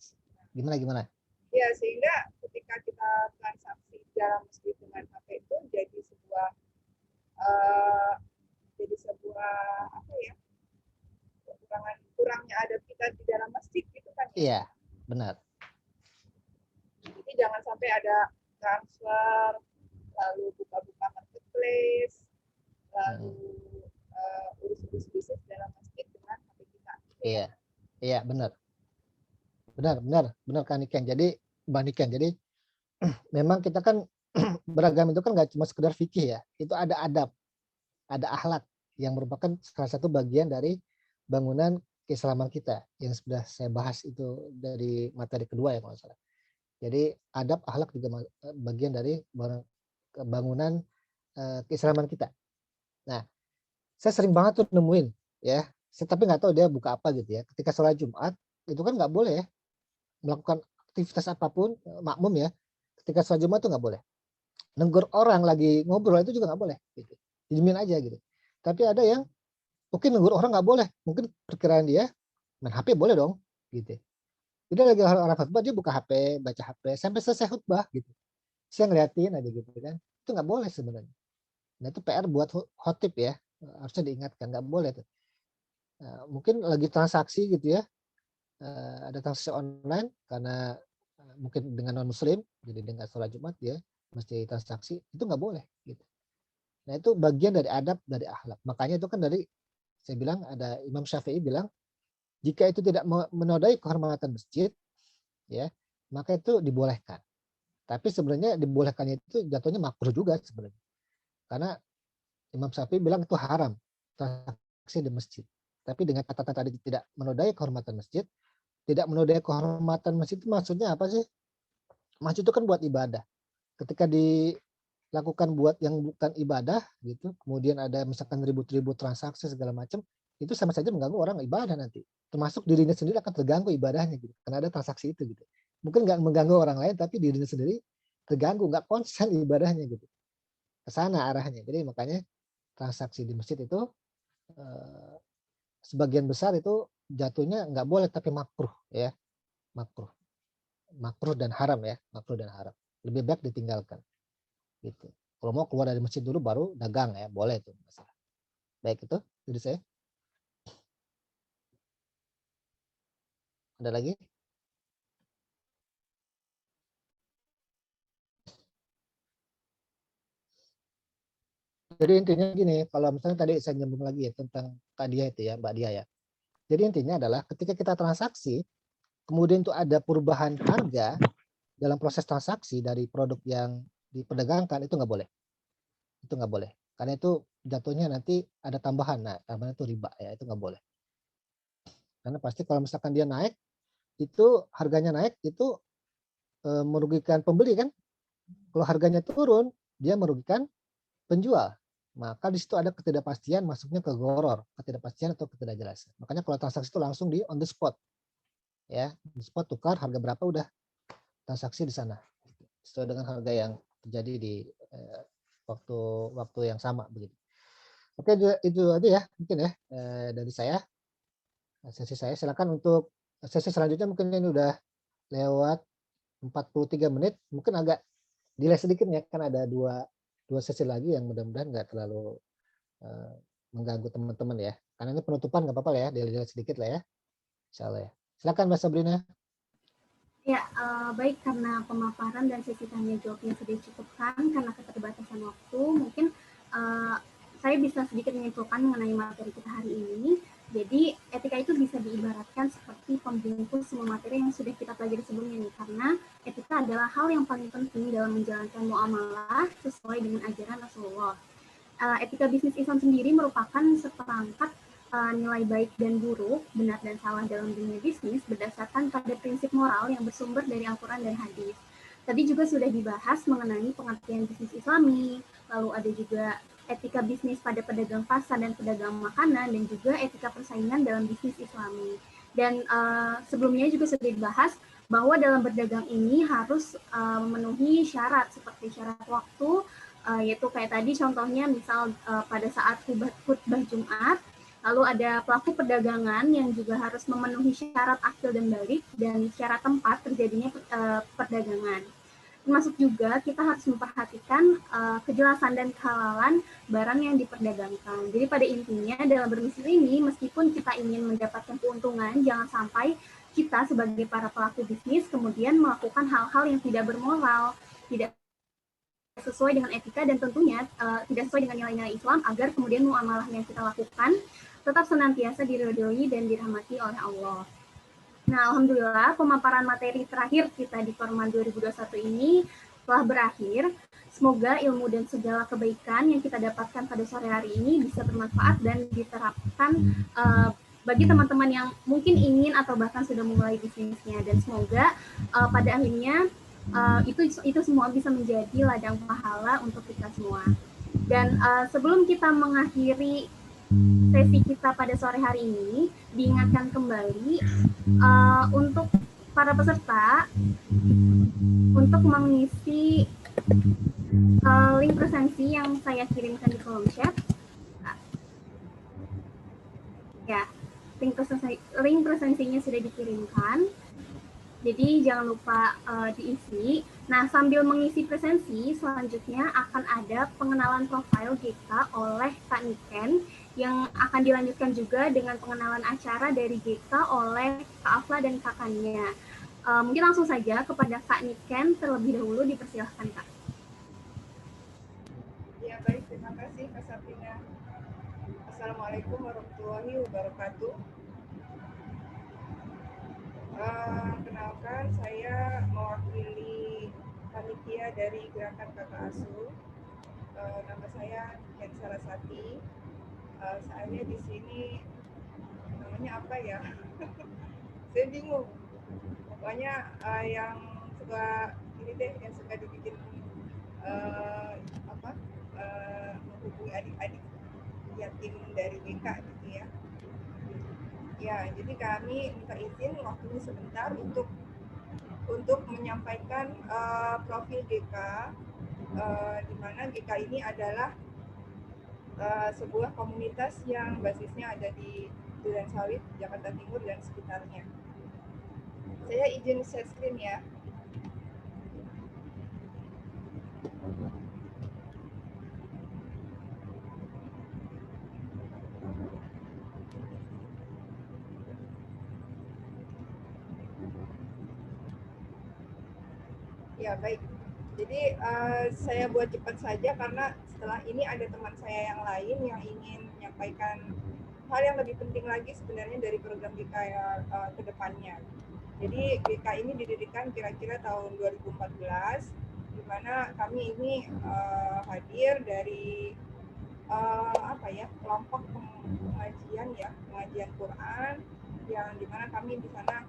Gimana? Ya, sehingga ketika kita transaksi dalam masjid dengan HP itu jadi sebuah apa ya? Kurangnya adab kita di dalam masjid gitu kan ya? Iya, benar. Jadi jangan sampai ada transfer, lalu buka-buka marketplace, lalu urus-urus bisnis dalam masjid dengan HP kita. Iya, benar Kak Niken. Jadi Mbak Niken, jadi memang kita kan beragam itu kan nggak cuma sekedar fikih ya, itu ada adab, ada akhlak yang merupakan salah satu bagian dari bangunan keislaman kita yang sudah saya bahas itu dari materi kedua ya kalau nggak salah. Jadi adab akhlak juga bagian dari bangunan keislaman kita. Nah, saya sering banget tuh nemuin ya, tapi nggak tahu dia buka apa gitu ya. Ketika sholat Jumat itu kan nggak boleh ya melakukan aktivitas apapun makmum ya. Ketika sholat Jumat tuh nggak boleh. Negur orang lagi ngobrol itu juga nggak boleh. Gitu. Dijamin aja gitu. Tapi ada yang mungkin negur orang nggak boleh. Mungkin perkiraan dia main HP boleh dong. Gitu. Jadi lagi orang khutbah dia buka HP, baca HP sampai selesai khutbah gitu. Saya ngeliatin aja gitu kan. Itu nggak boleh sebenarnya. Nah itu PR buat khotib ya. Harusnya diingatkan nggak boleh tuh. Mungkin lagi transaksi gitu ya. Ada transaksi online karena mungkin dengan non muslim jadi dengan sholat Jumat ya mesti transaksi itu nggak boleh gitu. Nah itu bagian dari adab dari akhlak. Makanya itu kan dari saya bilang ada Imam Syafi'i bilang jika itu tidak menodai kehormatan masjid ya maka itu dibolehkan. Tapi sebenarnya dibolehkannya itu jatuhnya makruh juga sebenarnya. Karena Imam Syafi'i bilang itu haram transaksi di masjid. Tapi dengan catatan tadi tidak menodai kehormatan masjid, tidak menodai kehormatan masjid itu maksudnya apa sih? Masjid itu kan buat ibadah. Ketika dilakukan buat yang bukan ibadah gitu, kemudian ada misalkan ribut-ribut transaksi segala macam, itu sama saja mengganggu orang ibadah nanti. Termasuk dirinya sendiri akan terganggu ibadahnya gitu. Karena ada transaksi itu gitu. Mungkin nggak mengganggu orang lain, tapi dirinya sendiri terganggu, nggak konsen ibadahnya gitu. Ke sana arahnya. Jadi makanya transaksi di masjid itu sebagian besar itu jatuhnya nggak boleh tapi makruh ya, makruh dan haram ya, makruh dan haram. Lebih baik ditinggalkan gitu. Kalau mau keluar dari masjid dulu baru dagang ya, boleh itu masalah. Baik itu dari saya. Ada lagi? Jadi intinya gini, kalau misalnya tadi saya nyambung lagi ya tentang Kak Dia itu ya, Mbak Dia ya. Jadi intinya adalah ketika kita transaksi, kemudian itu ada perubahan harga dalam proses transaksi dari produk yang diperdagangkan, itu nggak boleh. Itu nggak boleh. Karena itu jatuhnya nanti ada tambahan. Nah, tambahan itu riba ya, itu nggak boleh. Karena pasti kalau misalkan dia naik, itu harganya naik, itu merugikan pembeli kan. Kalau harganya turun, dia merugikan penjual. Maka di situ ada ketidakpastian masuknya ke goror, ketidakpastian atau ketidakjelasan. Makanya kalau transaksi itu langsung di on the spot. Ya, on the spot tukar harga berapa udah transaksi di sana. Sesuai dengan harga yang terjadi di waktu yang sama begitu. Oke, itu aja ya mungkin ya dari saya. Sesi saya silakan untuk sesi selanjutnya mungkin ini udah lewat 43 menit, mungkin agak delay sedikit ya kan ada dua sesi lagi yang mudah-mudahan nggak terlalu mengganggu teman-teman ya. Karena ini penutupan nggak apa-apa ya, delay sedikit lah ya. Insyaallah ya. Silakan Mbak Sabrina. Ya, baik karena pemaparan dan sesi tanya jawabnya sudah cukupkan karena keterbatasan waktu, mungkin saya bisa sedikit menyimpulkan mengenai materi kita hari ini. Jadi etika itu bisa diibaratkan seperti pembungkus semua materi yang sudah kita pelajari sebelumnya nih, karena etika adalah hal yang paling penting dalam menjalankan muamalah sesuai dengan ajaran Rasulullah. Etika bisnis Islam sendiri merupakan seperangkat nilai baik dan buruk, benar dan salah dalam dunia bisnis berdasarkan pada prinsip moral yang bersumber dari Al-Quran dan hadis. Tadi juga sudah dibahas mengenai pengertian bisnis Islami, lalu ada juga etika bisnis pada pedagang pasar dan pedagang makanan, dan juga etika persaingan dalam bisnis Islami. Dan sebelumnya juga sudah dibahas bahwa dalam berdagang ini harus memenuhi syarat seperti syarat waktu, yaitu kayak tadi contohnya misal pada saat khutbah Jumat, lalu ada pelaku perdagangan yang juga harus memenuhi syarat akil dan balik dan syarat tempat terjadinya perdagangan. Termasuk juga kita harus memperhatikan kejelasan dan kehalalan barang yang diperdagangkan. Jadi pada intinya dalam berbisnis ini, meskipun kita ingin mendapatkan keuntungan, jangan sampai kita sebagai para pelaku bisnis kemudian melakukan hal-hal yang tidak bermoral, tidak sesuai dengan etika, dan tentunya tidak sesuai dengan nilai-nilai Islam, agar kemudian muamalah yang kita lakukan tetap senantiasa diridhoi dan dirahmati oleh Allah. Nah, alhamdulillah pemaparan materi terakhir kita di Forma 2021 ini telah berakhir. Semoga ilmu dan segala kebaikan yang kita dapatkan pada sore hari ini bisa bermanfaat dan diterapkan bagi teman-teman yang mungkin ingin atau bahkan sudah memulai bisnisnya, dan semoga pada akhirnya itu semua bisa menjadi ladang pahala untuk kita semua. Dan sebelum kita mengakhiri sesi kita pada sore hari ini, diingatkan kembali untuk para peserta untuk mengisi link presensi yang saya kirimkan di kolom chat. Ya, link presensinya sudah dikirimkan. Jadi jangan lupa diisi. Nah, sambil mengisi presensi, selanjutnya akan ada pengenalan profil GK oleh Kak Niken, yang akan dilanjutkan juga dengan pengenalan acara dari GK oleh Kak Afla dan kakaknya. Mungkin langsung saja kepada Kak Niken terlebih dahulu, dipersilahkan Kak. Ya, baik, terima kasih Kak Sabrina. Assalamualaikum warahmatullahi wabarakatuh. Kenalkan, saya mewakili panitia dari Gerakan Kakak Asuh. Nama saya Ken Sarasati. Saya di sini, namanya apa ya? Saya bingung. Pokoknya yang suka ini deh, yang suka dibikin menghubungi adik-adik yatim dari GK gitu ya. Ya, jadi kami minta izin waktunya sebentar untuk menyampaikan profil GK, di mana GK ini adalah sebuah komunitas yang basisnya ada di Durensawit, Jakarta Timur dan sekitarnya. Saya izin share screen ya. Ya, baik. Jadi saya buat cepat saja karena setelah ini ada teman saya yang lain yang ingin menyampaikan hal yang lebih penting lagi sebenarnya dari program GK ke depannya. Jadi GK ini didirikan kira-kira tahun 2014, di mana kami ini hadir dari kelompok pengajian Quran, yang dimana kami di sana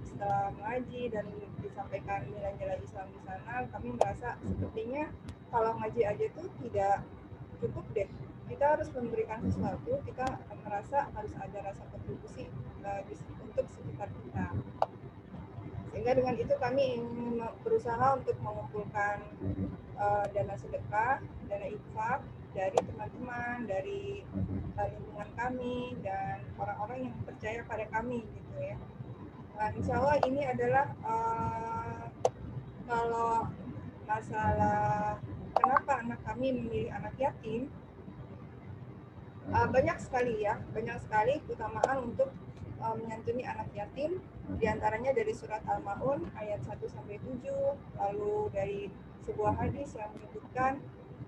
setelah mengaji dan disampaikan nilai-nilai Islam di sana, kami merasa sepertinya kalau ngaji aja tuh tidak cukup deh. Kita harus memberikan sesuatu, kita merasa harus ada rasa kontribusi untuk sekitar kita. Sehingga dengan itu kami ingin berusaha untuk mengumpulkan dana sedekah, dana infak dari teman-teman, dari lingkungan kami, dan orang-orang yang percaya pada kami gitu ya. Nah, insya Allah ini adalah kalau masalah kenapa anak kami memilih anak yatim, banyak sekali keutamaan untuk menyantuni anak yatim, diantaranya dari surat Al-Ma'un ayat 1-7, lalu dari sebuah hadis yang menyebutkan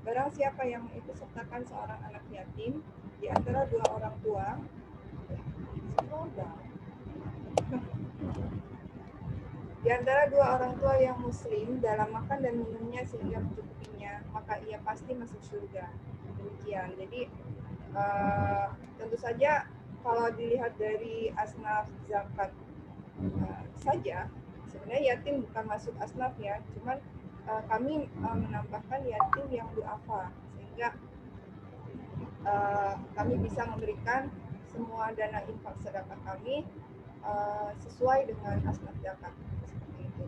barang siapa yang ikut sertakan seorang anak yatim di antara dua orang tua, di antara dua orang tua yang muslim dalam makan dan minumnya sehingga mencukupinya, maka ia pasti masuk surga. Demikian. Jadi tentu saja kalau dilihat dari asnaf zakat saja, sebenarnya yatim bukan masuk asnaf ya, cuman kami menambahkan yatim yang du'afa, sehingga kami bisa memberikan semua dana infak sedekah kami sesuai dengan asnaf zakat. Seperti itu.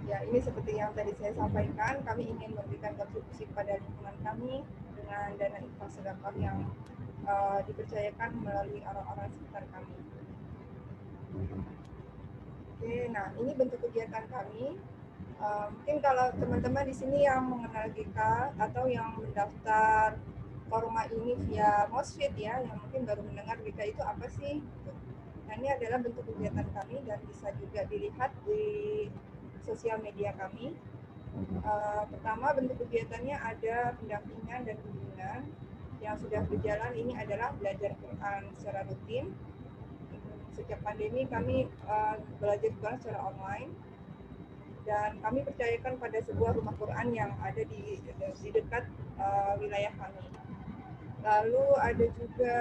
Ya, ini seperti yang tadi saya sampaikan, kami ingin memberikan kontribusi pada lingkungan kami dengan dana infak sedekah yang dipercayakan melalui orang-orang sekitar kami. Oke, nah ini bentuk kegiatan kami. Mungkin kalau teman-teman di sini yang mengenal GK atau yang mendaftar forma ini via Mosfit ya, yang mungkin baru mendengar GK itu apa sih? Nah, ini adalah bentuk kegiatan kami dan bisa juga dilihat di sosial media kami. Pertama, bentuk kegiatannya ada pendampingan dan bimbingan. Yang sudah berjalan ini adalah belajar Quran secara rutin. Sejak pandemi kami belajar Quran secara online. dan kami percayakan pada sebuah rumah Quran yang ada di dekat wilayah kami. Lalu ada juga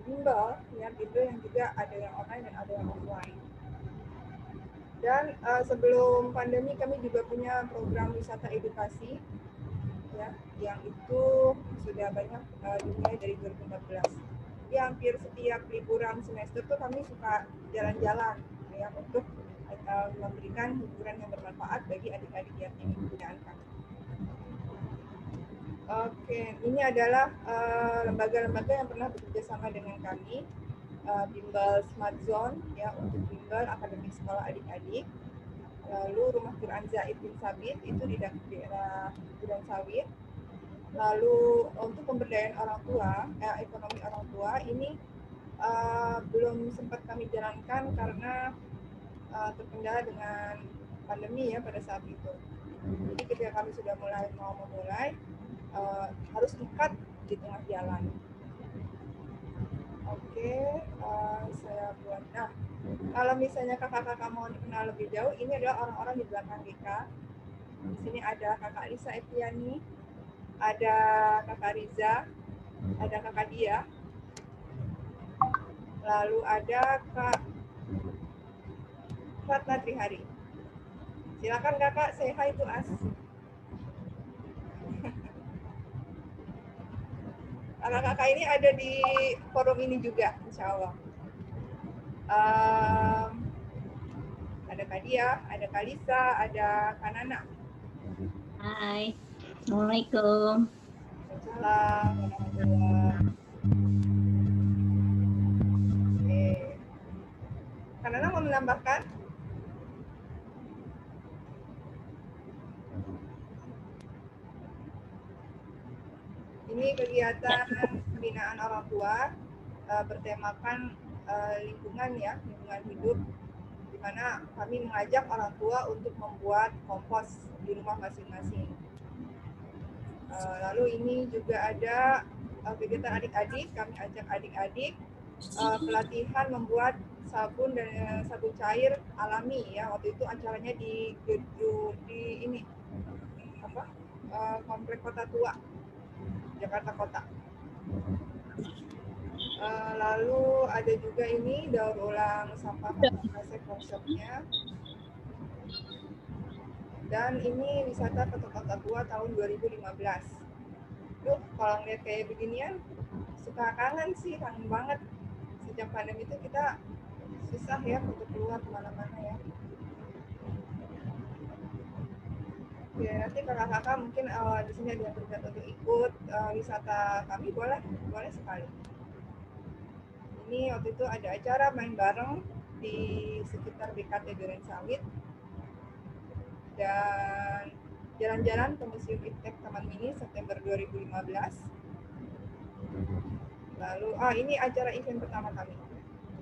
bimbel, ya bimbel yang juga ada yang online dan ada yang offline. Dan sebelum pandemi kami juga punya program wisata edukasi, ya, yang itu sudah banyak dimulai dari 2014. Ya, hampir setiap liburan semester tuh kami suka jalan-jalan, ya, untuk memberikan hiburan yang bermanfaat bagi adik-adik yatim binaan kami. Oke, ini adalah lembaga-lembaga yang pernah bekerja sama dengan kami. Bimbel Smart Zone, ya, untuk bimbel akademik sekolah adik-adik. Lalu Rumah Quran Zaid bin Sabit itu di daerah Bulan Sawit. Lalu untuk pemberdayaan orang tua, ekonomi orang tua ini belum sempat kami jalankan karena terkendala dengan pandemi, ya, pada saat itu. Jadi ketika kami sudah mau memulai, harus di-cut di tengah jalan. Oke, saya buat. Nah, kalau misalnya kakak-kakak mau dikenal lebih jauh, ini adalah orang-orang di belakang GK. Di sini ada kakak Lisa Eviani, ada kakak Riza, ada kakak Dia, lalu ada kak Ratna Trihari. Silakan kakak, say hi to us. Kakak-kakak ini ada di forum ini juga, insya Allah. Ada Kak Dia, ada Kak Lisa, ada Kak Nana. Hai, Assalamualaikum. Waalaikumsalam. Oke. Kak Nana mau menambahkan? Ini kegiatan pembinaan orang tua bertemakan lingkungan, ya, lingkungan hidup, di mana kami mengajak orang tua untuk membuat kompos di rumah masing-masing. Lalu ini juga ada kegiatan adik-adik, kami ajak adik-adik pelatihan membuat sabun dan sabun cair alami, ya. Waktu itu acaranya di ini apa? Komplek Kota Tua, Jakarta Kota. Lalu ada juga ini daur ulang sampah plastik konsepnya. Dan ini wisata ke Kota Tua tahun 2015. Duh, kalau ngeliat kayak beginian, suka kangen sih, kangen banget. Sejak pandemi itu kita susah, ya, untuk keluar kemana-mana, ya. Ya, nanti kakak-kakak mungkin di sini ada yang berminat untuk ikut wisata kami, boleh sekali. Ini waktu itu ada acara main bareng di sekitar BKT Duren Sawit dan jalan-jalan ke Museum Iptek Taman Mini September 2015. Lalu ini acara event pertama kami.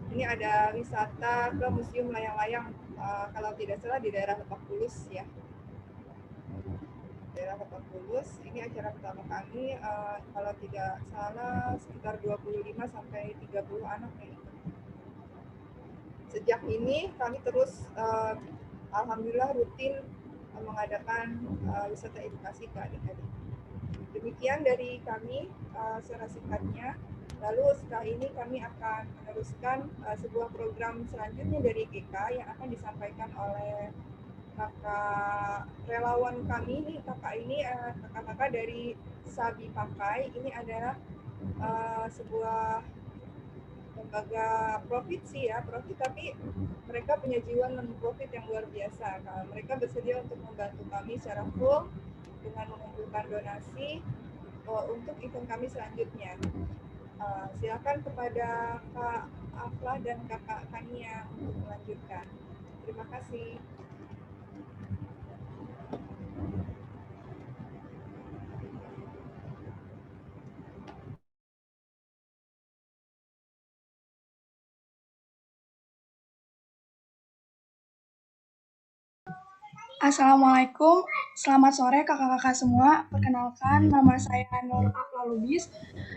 Ini ada wisata ke Museum Layang-Layang, kalau tidak salah di daerah Lebak Bulus, ya. Daerah Lebak Bulus, ini acara pertama kami, kalau tidak salah sekitar 25 sampai 30 anak yang ikut. Sejak ini kami terus alhamdulillah rutin mengadakan wisata edukasi ke adik-adik. Demikian dari kami secara singkatnya. Lalu setelah ini kami akan meneruskan sebuah program selanjutnya dari GK yang akan disampaikan oleh kakak relawan kami. Ini kakak-kakak dari Sabi Pakai. Ini adalah sebuah lembaga profit sih, ya, profit, tapi mereka punya jiwa non-profit yang luar biasa. Mereka bersedia untuk membantu kami secara full dengan mengumpulkan donasi untuk event kami selanjutnya. Silakan kepada Kak Afla dan Kakak Kania untuk melanjutkan. Terima kasih. Assalamualaikum, selamat sore kakak-kakak semua. Perkenalkan, nama saya Nur Afla Lubis.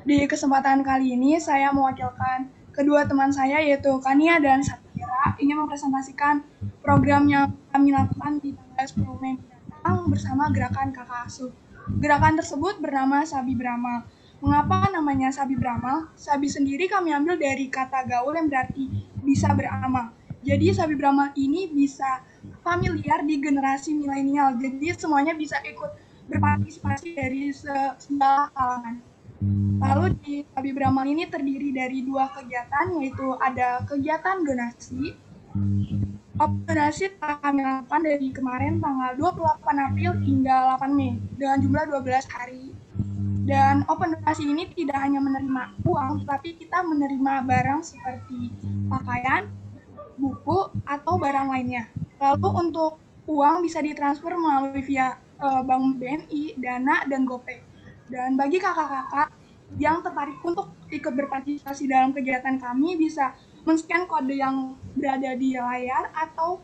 Di kesempatan kali ini saya mewakilkan kedua teman saya yaitu Kania dan Satira ingin mempresentasikan program yang kami lakukan di tanggal 10 Mei mendatang bersama Gerakan Kakak Asuh. Gerakan tersebut bernama Sabi Beramal. Mengapa namanya Sabi Beramal? Sabi sendiri kami ambil dari kata gaul yang berarti bisa beramal. Jadi Sabi Beramal ini bisa familiar di generasi milenial. Jadi semuanya bisa ikut berpartisipasi dari segala kalangan. Lalu di Sabi Beramal ini terdiri dari 2 kegiatan, yaitu ada kegiatan donasi. Donasi telah kami lakukan dari kemarin tanggal 28 April hingga 8 Mei dengan jumlah 12 hari. Dan open donasi ini tidak hanya menerima uang, tapi kita menerima barang seperti pakaian, buku, atau barang lainnya. Lalu untuk uang bisa ditransfer melalui via Bank BNI, Dana, dan GoPay. Dan bagi kakak-kakak yang tertarik untuk ikut berpartisipasi dalam kegiatan kami bisa men-scan kode yang berada di layar atau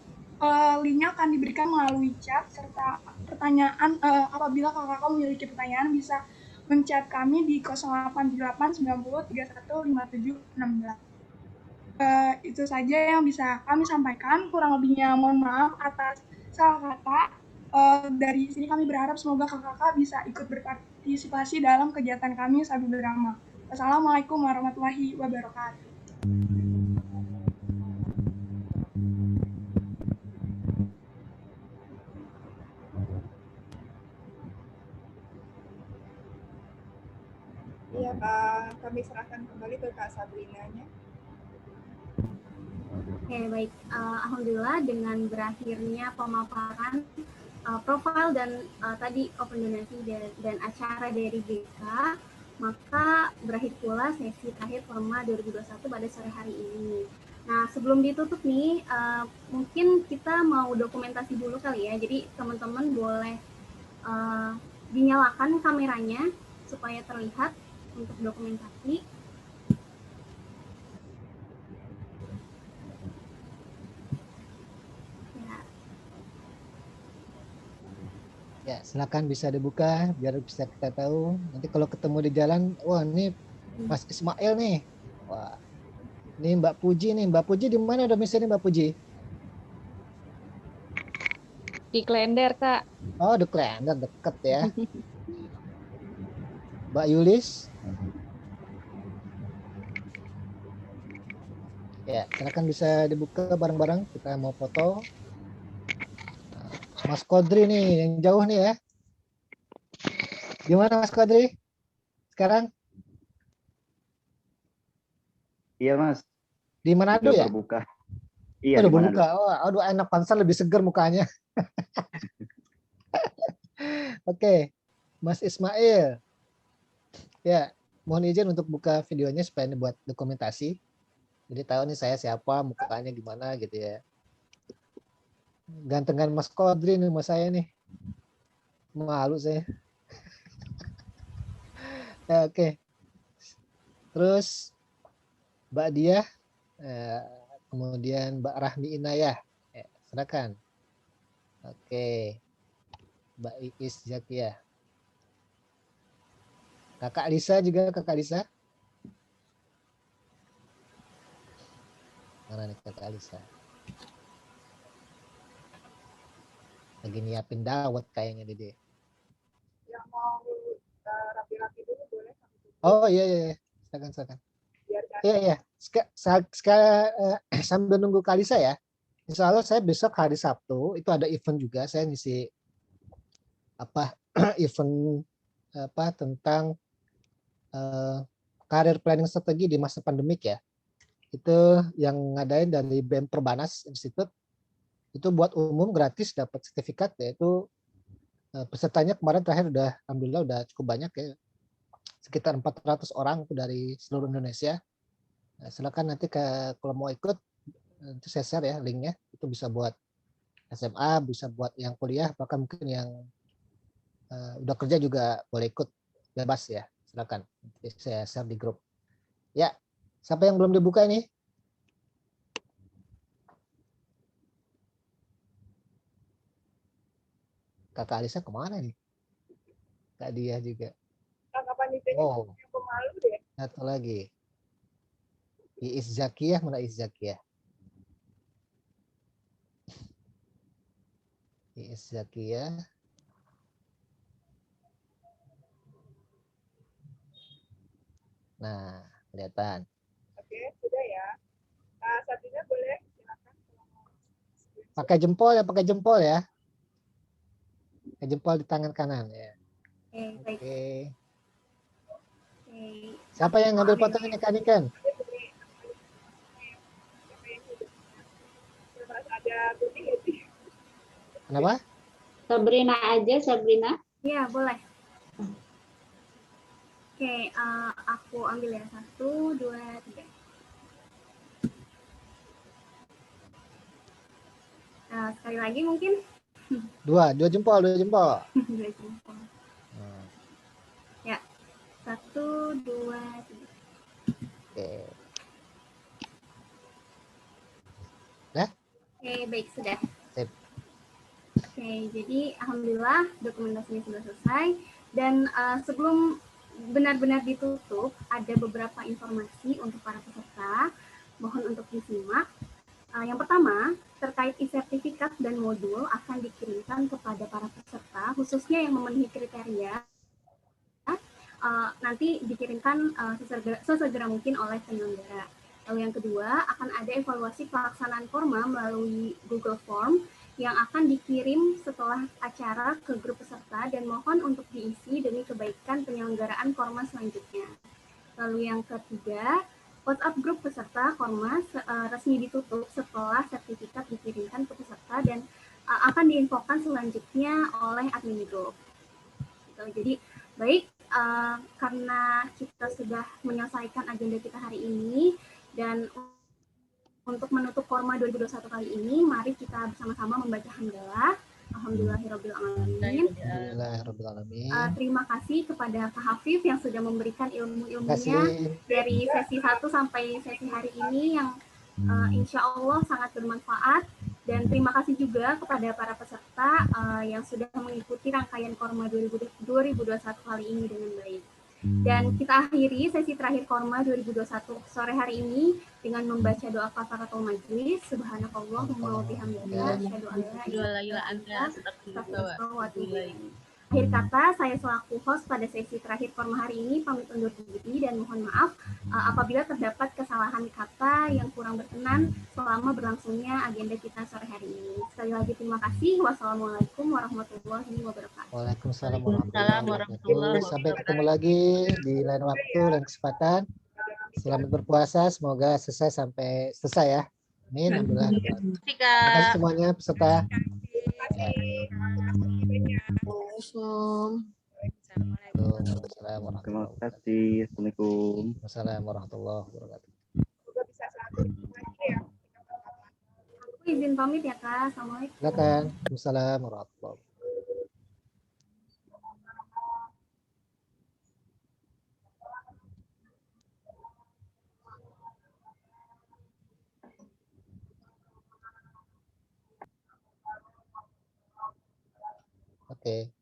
linknya akan diberikan melalui chat serta pertanyaan apabila kakak-kakak memiliki pertanyaan bisa men-chat kami di 088 90 31 57 16. Itu saja yang bisa kami sampaikan. Kurang lebihnya mohon maaf atas salah kata. Dari sini kami berharap semoga kakak-kakak bisa ikut berpartisipasi dalam kegiatan kami Sabi Beramal. Wassalamualaikum warahmatullahi wabarakatuh. Iya Kak, kami serahkan kembali ke Kak Sabrinanya. Oke, baik. Alhamdulillah dengan berakhirnya pemaparan profil dan tadi open donasi dan acara dari BK, maka berakhir pula sesi terakhir Forma 2021 pada sore hari ini. Nah, sebelum ditutup nih, mungkin kita mau dokumentasi dulu kali ya. Jadi teman-teman boleh dinyalakan kameranya supaya terlihat untuk dokumentasi. Ya, silakan bisa dibuka biar bisa kita tahu. Nanti kalau ketemu di jalan, wah ini Mas Ismail nih. Wah, ini Mbak Puji nih. Mbak Puji di mana domisili Mbak Puji? Di Klender, Kak. Oh, di Klender, deket ya. Mbak Yulis. Ya, silakan bisa dibuka bareng-bareng. Kita mau foto. Mas Kodri nih, yang jauh nih ya. Gimana Mas Kodri? Sekarang? Iya Mas. Di Manado ya? Berbuka. Iya, udah berbuka. Oh, aduh enak, pantesan lebih segar mukanya. Oke, Mas Ismail. Ya, mohon izin untuk buka videonya supaya ini buat dokumentasi. Jadi tahu nih saya siapa, mukanya gimana gitu ya. Gantengan Mas Kodri nih Mas saya nih. Malu saya. Ya, oke. Terus Mbak Diah, kemudian Mbak Rahmi Inayah. Ya, silakan. Oke. Mbak Iis Zakia. Kakak Lisa juga, Kakak Lisa. Mana nih Kakak Lisa? Lagi nyiapin dawet kayaknya dia. Yang mau rapi-rapi dulu boleh? Oh iya. Silakan. Iya. Sambil nunggu Kak Lisa ya. Insya Allah saya besok hari Sabtu itu ada event juga. Saya ngisi event tentang karir planning strategi di masa pandemik ya. Itu yang ngadain dari BEM Perbanas Institute. Itu buat umum gratis dapat sertifikat, yaitu pesertanya kemarin terakhir alhamdulillah udah cukup banyak ya. Sekitar 400 orang itu dari seluruh Indonesia. Nah, silakan nanti kalau mau ikut nanti saya share ya linknya. Itu bisa buat SMA, bisa buat yang kuliah, bahkan mungkin yang udah kerja juga boleh ikut, bebas ya. Silakan. Nanti saya share di grup. Ya, siapa yang belum dibuka ini? Kakak Alisa kemana nih? Kak Dia juga. Kakak panitianya yang pemalu deh. Satu lagi. Iis Zakiyah, mana Iis Zakiyah? IS Zakia. Nah, kelihatan. Oke, sudah ya. Sabrina boleh silakan. Pakai jempol ya, pakai jempol ya. Pakai jempol di tangan kanan ya. Oke. Siapa yang ngambil foto ini, Kak Niken? Kenapa? Sabrina aja, Sabrina. Iya, boleh. Oke, aku ambil ya. 1, 2, 3. Nah, sekali lagi mungkin. Dua jempol, dua jempol. Dua jempol. Ya, 1, 2, 3. Oke. Dah? Oke, baik, sudah. Sip. Oke, jadi alhamdulillah dokumentasinya sudah selesai. Dan sebelum benar-benar ditutup, ada beberapa informasi untuk para peserta. Mohon untuk disimak. Yang pertama, terkait e-sertifikat dan modul akan dikirimkan kepada para peserta, khususnya yang memenuhi kriteria, nanti dikirimkan sesegera mungkin oleh penyelenggara. Lalu yang kedua, akan ada evaluasi pelaksanaan Korma melalui Google Form yang akan dikirim setelah acara ke grup peserta dan mohon untuk diisi demi kebaikan penyelenggaraan Korma selanjutnya. Lalu yang ketiga, WhatsApp grup peserta Korma resmi ditutup setelah sertifikat dikirimkan ke peserta dan akan diinfokan selanjutnya oleh admin grup. Jadi baik, karena kita sudah menyelesaikan agenda kita hari ini dan untuk menutup Korma 2021 kali ini, mari kita bersama-sama membaca hamdalah. Alhamdulillahirrabbilalamin. Terima kasih kepada Kak Hafif yang sudah memberikan ilmu-ilmunya dari sesi 1 sampai sesi hari ini yang insya Allah sangat bermanfaat. Dan terima kasih juga kepada para peserta yang sudah mengikuti rangkaian Korma 2021 kali ini dengan baik. Dan kita akhiri sesi terakhir Korma 2021 sore hari ini dengan membaca doa kafaratul majlis. Subhanakallahumma wa bihamdika asyhadu an la ilaha illa anta astaghfiruka wa atubu ilaik. Akhir kata, saya selaku host pada sesi terakhir Korma hari ini pamit undur diri dan mohon maaf apabila terdapat kesalahan kata yang kurang berkenan selama berlangsungnya agenda kita sore hari ini. Sekali lagi terima kasih. Wassalamualaikum warahmatullahi wabarakatuh. Waalaikumsalam warahmatullahi wabarakatuh. Sampai ketemu lagi di lain waktu dan kesempatan. Selamat berpuasa. Semoga selesai sampai selesai ya. Amin. Alhamdulillah. Terima kasih semuanya peserta. Terima kasih. Assalamualaikum. Wassalamualaikum warahmatullahi wabarakatuh. Aku izin pamit ya Kak. Assalamualaikum. Silakan. Wassalamualaikum warahmatullahi wabarakatuh. Oke.